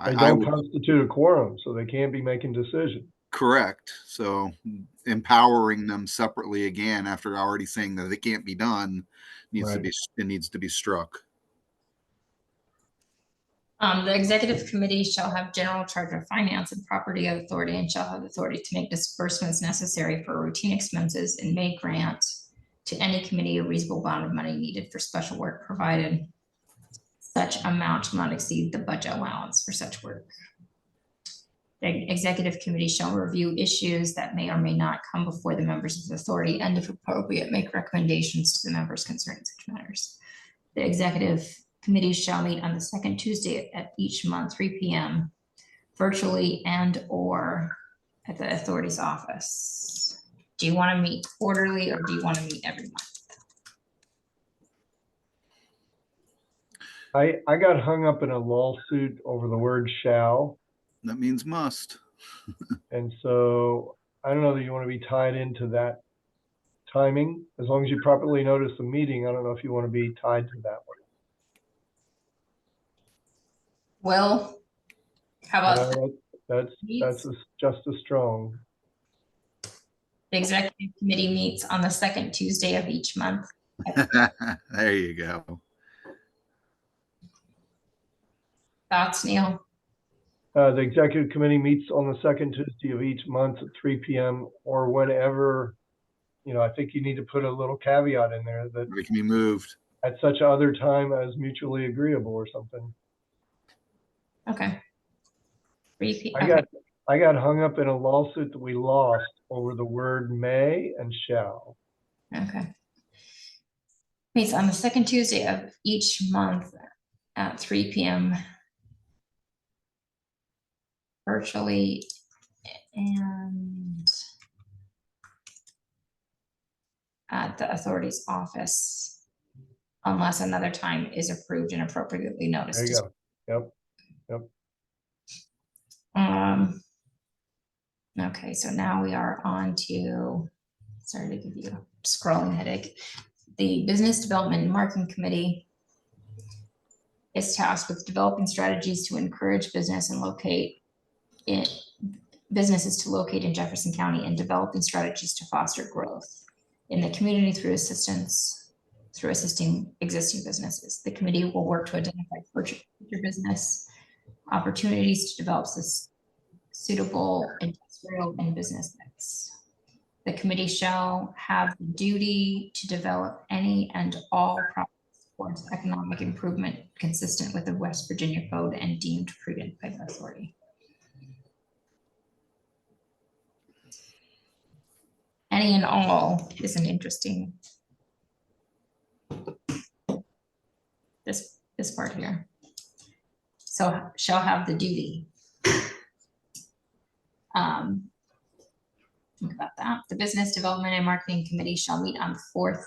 They I don't would constitute a quorum, so they can't be making decisions. correct. So empowering them separately again after already saying that it can't be done needs to be struck. The executive committee shall have general charge of finance and property authority and shall have authority to make disbursements necessary for routine expenses and may grant to any committee a reasonable amount of money needed for special work, provided such amount shall not exceed the budget allowance for such work. The executive committee shall review issues that may or may not come before the members of the authority and if appropriate, make recommendations to the members concerning such matters. The executive committee shall meet on the second Tuesday at each month, 3 p.m. virtually and or at the authority's office. Do you want to meet quarterly or do you want to meet every month? I got hung up in a lawsuit over the word shall. That means must. And so I don't know that you want to be tied into that timing. As long as you properly notice the meeting, I don't know if you want to be tied to that one. Well, how about That's just as strong. the executive committee meets on the second Tuesday of each month? There you go. Thoughts, Neil? The executive committee meets on the second Tuesday of each month at 3 p.m. or whenever I think you need to put a little caveat in there that It can be moved. at such other time as mutually agreeable or something. Okay. 3 p. I got hung up in a lawsuit that we lost over the word may and shall. Okay. Meets on the second Tuesday of each month at 3 p.m. virtually and at the authority's office unless another time is approved and appropriately noticed. There you go. Yep. Okay, so now we are on to, sorry to give you a scrolling headache. The Business Development and Marketing Committee is tasked with developing strategies to encourage businesses to locate in Jefferson County and developing strategies to foster growth in the community through assisting existing businesses. The committee will work to identify future business opportunities to develop suitable industrial and business mix. The committee shall have the duty to develop any and all projects towards economic improvement consistent with the West Virginia Code and deemed prudent by the authority. Any and all is an interesting, this part here. So shall have the duty. Think about that. The Business Development and Marketing Committee shall meet on the fourth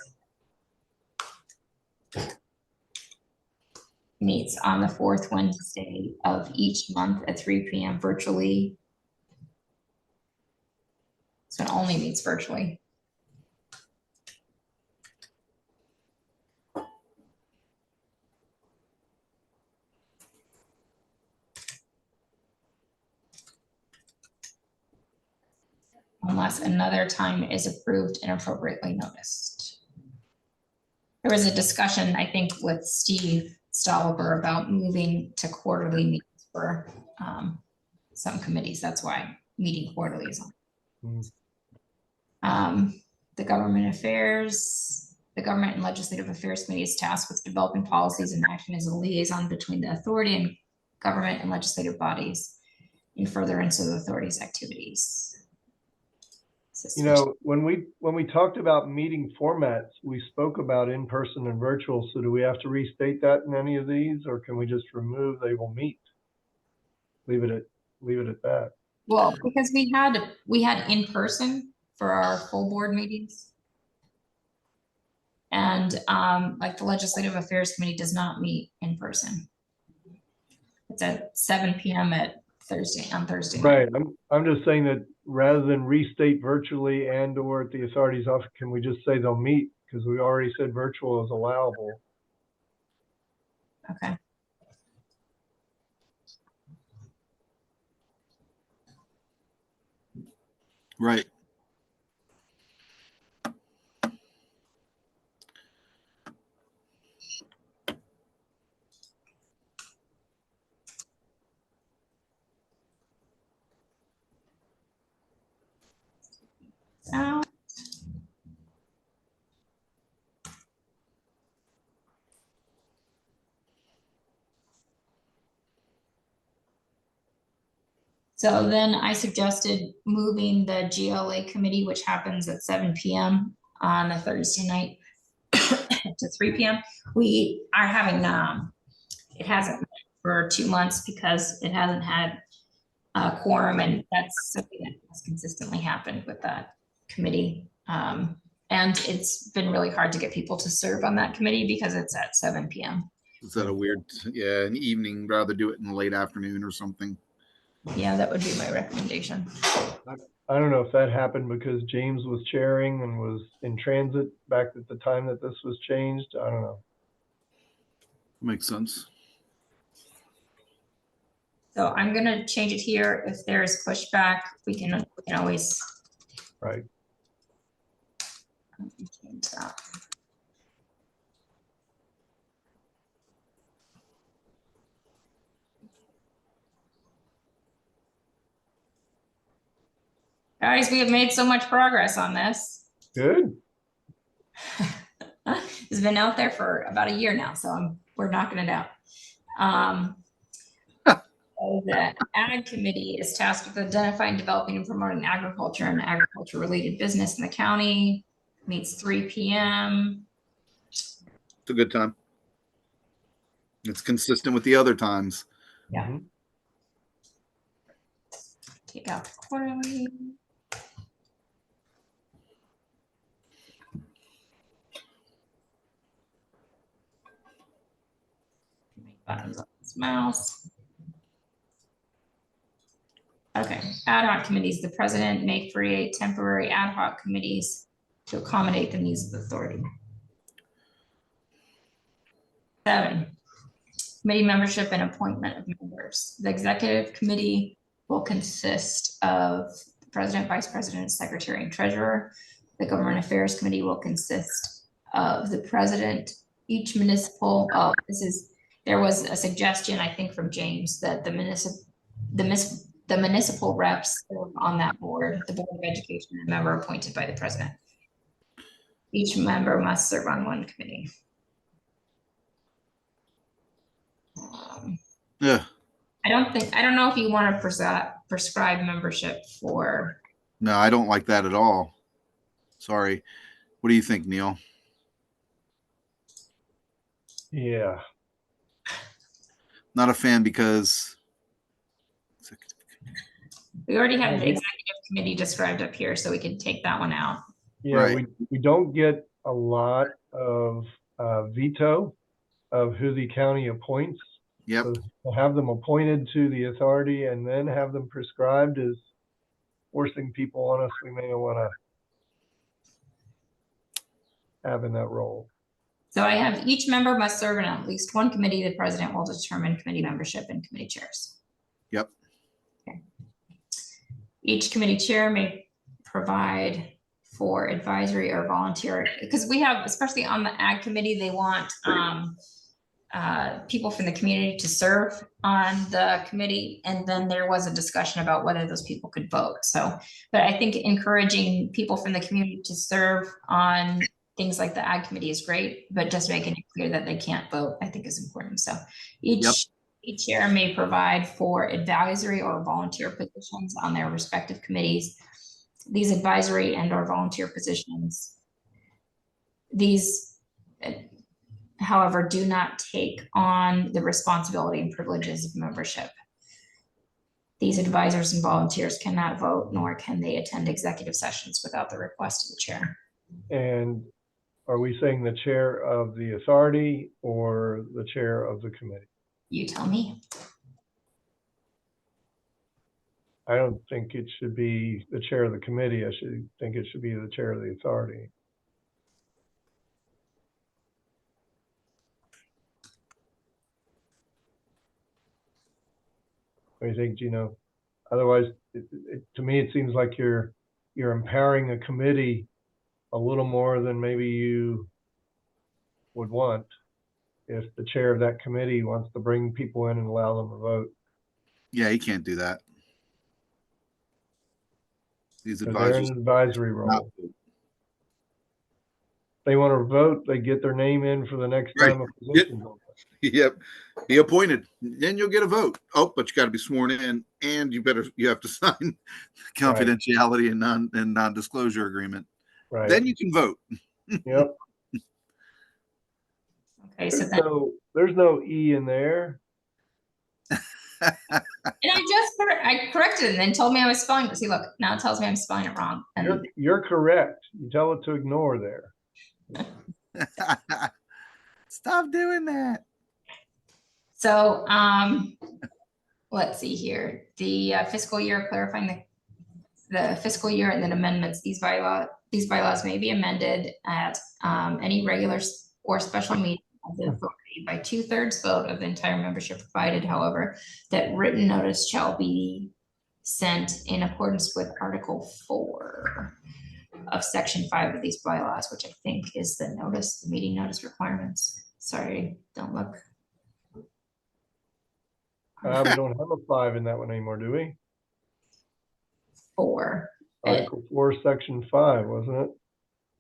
Wednesday of each month at 3 p.m. virtually. So it only meets virtually. Unless another time is approved and appropriately noticed. There was a discussion, I think, with Steve Stolliver about moving to quarterly meetings for some committees. That's why meeting quarterly is on. The Government and Legislative Affairs Committee is tasked with developing policies and action as a liaison between the authority and government and legislative bodies in furtherance of the authority's activities. When we talked about meeting formats, we spoke about in-person and virtual. So do we have to restate that in any of these, or can we just remove they will meet? Leave it at that. Well, because we had in person for our full board meetings. And like the Legislative Affairs Committee does not meet in person. It's at 7 p.m. on Thursday. Right. I'm just saying that rather than restate virtually and or at the authority's office, can we just say they'll meet? Because we already said virtual is allowable. Okay. Right. So then I suggested moving the GLA committee, which happens at 7 p.m. on a Thursday night to 3 p.m. We are having, it hasn't met for 2 months because it hasn't had a quorum, and that's something that has consistently happened with that committee. And it's been really hard to get people to serve on that committee because it's at 7 p.m. Is that a weird, an evening, rather do it in the late afternoon or something? Yeah, that would be my recommendation. I don't know if that happened because James was chairing and was in transit back at the time that this was changed. I don't know. Makes sense. So I'm gonna change it here. If there's pushback, we can always. Right. Change that. Guys, we have made so much progress on this. Good. It's been out there for about a year now, so we're knocking it out. So the Ag Committee is tasked with identifying, developing, and promoting agriculture and agriculture-related business in the county. Meets 3 p.m. It's a good time. It's consistent with the other times. Yeah. Mhm. Take out the quarterly. Buttons on this mouse. Okay, ad hoc committees. The president may create temporary ad hoc committees to accommodate the needs of the authority. 7, committee membership and appointment of members. The executive committee will consist of the president, vice president, secretary, and treasurer. The government affairs committee will consist of the president, each municipal, there was a suggestion, I think, from James that the municipal reps serve on that board, the Board of Education, a member appointed by the president. Each member must serve on one committee. Yeah. I don't know if you want to prescribe membership for. No, I don't like that at all. Sorry. What do you think, Neil? Yeah. Not a fan because We already have the Mhm. executive committee described up here, so we can take that one out. Yeah, Right. we don't get a lot of veto of who the county appoints. Yep. So to have them appointed to the authority and then have them prescribed is forcing people on us we may want to have in that role. So I have each member must serve in at least one committee. The president will determine committee membership and committee chairs. Yep. Okay. Each committee chair may provide for advisory or volunteer, because we have, especially on the ag committee, they want people from the community to serve on the committee. And then there was a discussion about whether those people could vote. So, but I think encouraging people from the community to serve on things like the ag committee is great, but just making it clear that they can't vote, I think is important. So each chair may provide for advisory or volunteer positions on their respective committees. These advisory and or volunteer positions, however, do not take on the responsibility and privileges of membership. These advisors and volunteers cannot vote, nor can they attend executive sessions without the request of the chair. And are we saying the chair of the authority or the chair of the committee? You tell me. I don't think it should be the chair of the committee. I think it should be the chair of the authority. What do you think, Gino? Otherwise, to me, it seems like you're empowering a committee a little more than maybe you would want if the chair of that committee wants to bring people in and allow them to vote. Yeah, you can't do that. These So they're in advisors an advisory role. They want to vote, they get their name in for the next Right. time a position's open. Yep. Be appointed. Then you'll get a vote. Oh, but you got to be sworn in, and you have to sign confidentiality and non-disclosure agreement. Right. Then you can vote. Yep. Okay, so then, There's no E in there. and I corrected it and then told me I was spelling it. See, look, now it tells me I'm spelling it wrong. And You're correct. You tell it to ignore there. Stop doing that. so, let's see here. The fiscal year, clarifying the fiscal year and then amendments. These bylaws may be amended at any regular or special meeting of the authority by 2/3 vote of the entire membership, provided, however, that written notice shall be sent in accordance with Article 4 of Section 5 of these bylaws, which I think is the meeting notice requirements. Sorry, don't look. We don't have a 5 in that one anymore, do we? 4. Article 4, Section 5, wasn't it?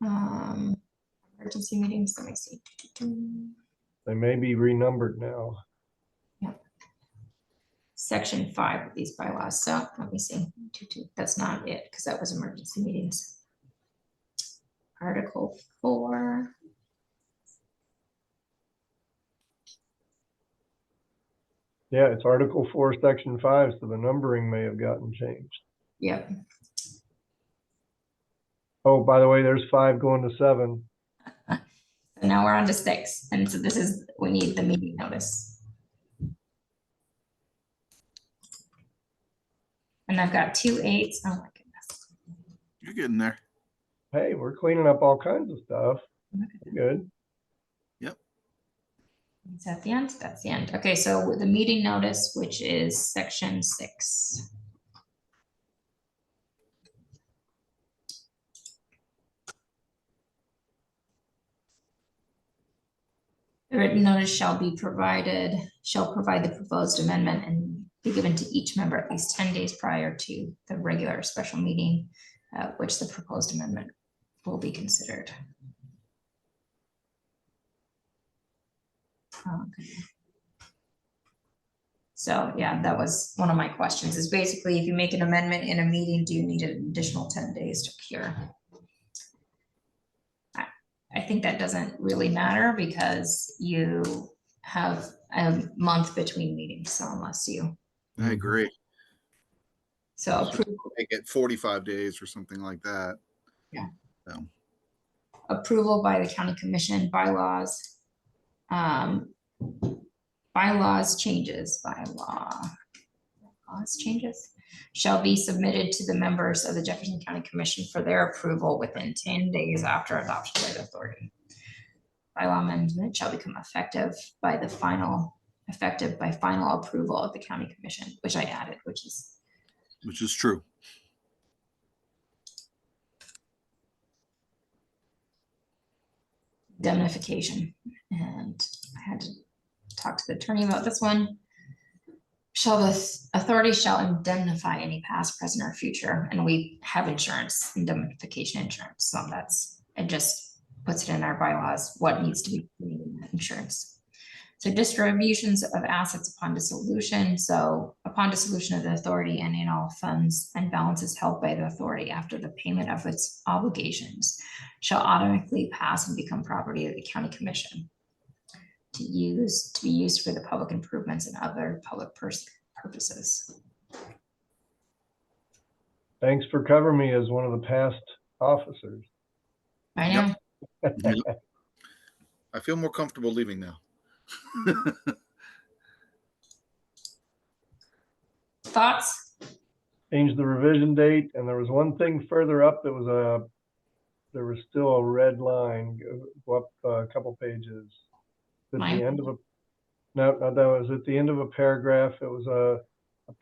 Emergency meetings, let me see. They may be renumbered now. Section 5 of these bylaws, so let me see. That's not it, because that was emergency meetings. Article 4. Yeah, it's Article 4, Section 5, so the numbering may have gotten changed. Yep. Oh, by the way, there's 5 going to 7. So now we're on to 6, and so this is, we need the meeting notice. And I've got 2 8s. Oh my goodness. You're getting there. Hey, we're cleaning up all kinds of stuff. Good. Is that the end? That's the end. Okay, so with the meeting notice, which is section 6. The written notice shall provide the proposed amendment and be given to each member at least 10 days prior to the regular special meeting, at which the proposed amendment will be considered. Okay. So yeah, that was one of my questions, is basically if you make an amendment in a meeting, do you need an additional 10 days to cure? I think that doesn't really matter because you have a month between meetings, so unless you, I agree. so Make it 45 days or something like that. Yeah. So. Approval by the county commission, bylaws. Bylaws changes shall be submitted to the members of the Jefferson County Commission for their approval within 10 days after adoption by the authority. Bylaw amendment shall become effective by final approval of the county commission, which I added, which is true. indemnification. And I had to talk to the attorney about this one. The authority shall indemnify any past, present, or future, and we have insurance, indemnification insurance, so it just puts it in our bylaws, what needs to be in that insurance. So distributions of assets upon dissolution, so upon dissolution of the authority, and in all funds and balances held by the authority after the payment of its obligations shall automatically pass and become property of the county commission to be used for the public improvements and other public purposes. Thanks for covering me as one of the past officers. I know. Yep. I feel more comfortable leaving now. Thoughts? Changed the revision date, and there was one thing further up that was there was still a red line, go up a couple pages. At the end of a, no, that was at the end of a paragraph. It was a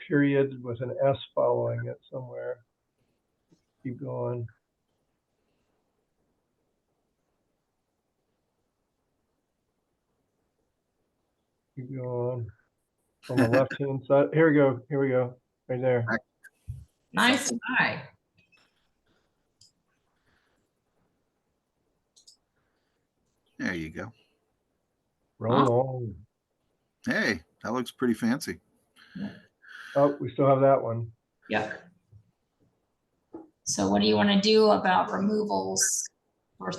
period with an S following it somewhere. Keep going. Keep going. On the left-hand side. Here we go. Here we go. Right there. Nice try. There you go. Roll on. Hey, that looks pretty fancy. Oh, we still have that one. Yep. So what do you want to do about removals for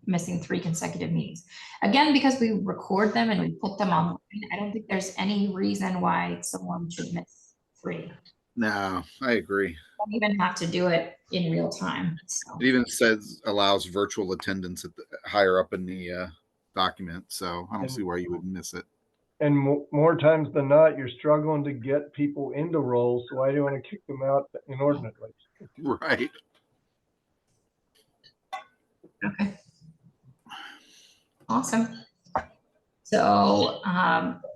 missing 3 consecutive meetings? Again, because we record them and we put them online, I don't think there's any reason why someone should miss 3. No, I agree. Don't even have to do it in real time. So. It even allows virtual attendance at higher up in the document, so I don't see why you would miss it. And more times than not, you're struggling to get people into roles, so why do you want to kick them out inordinately? Right. Okay. Awesome. So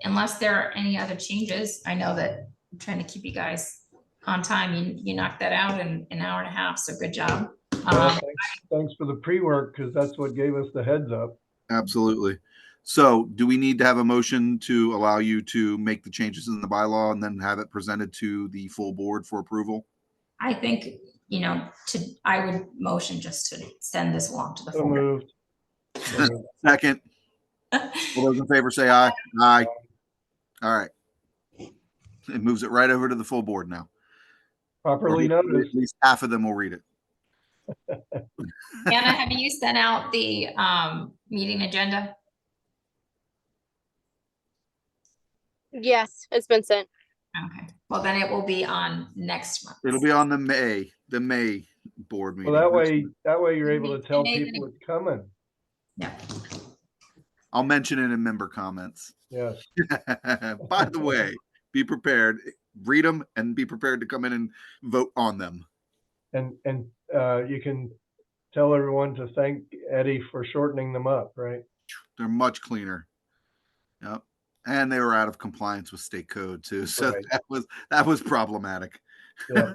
unless there are any other changes, I know that I'm trying to keep you guys on time. You knocked that out in an hour and a half, so good job. Thanks for the pre-work, because that's what gave us the heads up. Absolutely. So do we need to have a motion to allow you to make the changes in the bylaw and then have it presented to the full board for approval? I think you know, I would motion just to send this along to the So full. moved. So moved. Second. All those in favor say aye. Aye. All right. It moves it right over to the full board now. Properly Or noticed. at least half of them will read it. Anna, have you sent out the meeting agenda? Yes, it's been sent. Okay, well then it will be on next month. It'll be on the May board meeting. Well, that way you're able to tell people it's coming. Yeah. I'll mention it in member comments. Yes. By the way, be prepared. Read them and be prepared to come in and vote on them. And you can tell everyone to thank Eddie for shortening them up, right? They're much cleaner. Yep. And they were out of compliance with state code too. So Right. that was problematic. Yeah.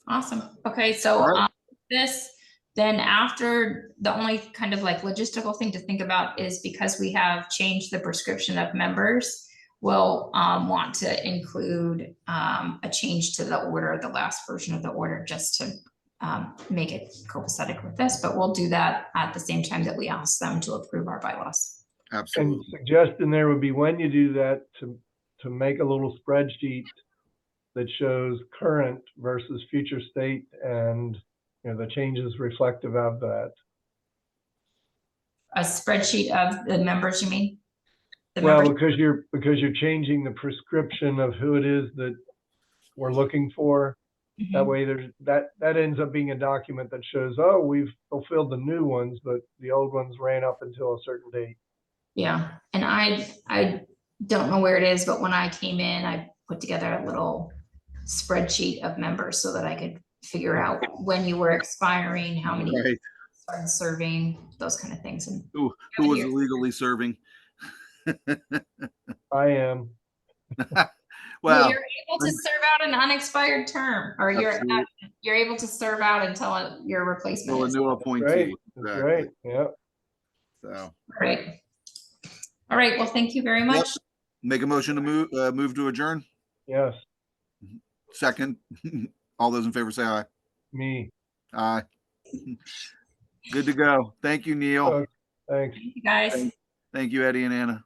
Awesome. Okay, so All right. this, then after, the only kind of like logistical thing to think about is because we have changed the prescription of members, we'll want to include a change to the order, the last version of the order, just to make it copacetic with this, but we'll do that at the same time that we ask them to approve our bylaws. Absolutely. And suggestion there would be when you do that to make a little spreadsheet that shows current versus future state and, you know, the changes reflective of that. A spreadsheet of the members, you mean? The Well, members? because you're changing the prescription of who it is that we're looking for. That Mhm. way there's that ends up being a document that shows, oh, we've fulfilled the new ones, but the old ones ran up until a certain date. Yeah, and I don't know where it is, but when I came in, I put together a little spreadsheet of members so that I could figure out when you were expiring, how many Right. started serving, those kind of things. And Who was illegally serving? I am. Well, you're able to serve out an unexpired term, or absolutely. you're able to serve out until your replacement Well, a is. new Right. appointee. That's Exactly. right. Yeah. So Great. All right, well, thank you very much. make a motion to move to adjourn. Yes. Second. All those in favor say aye. Me. Aye. Good to go. Thank you, Neil. Thanks. Thank you, guys. Thank you, Eddie and Anna.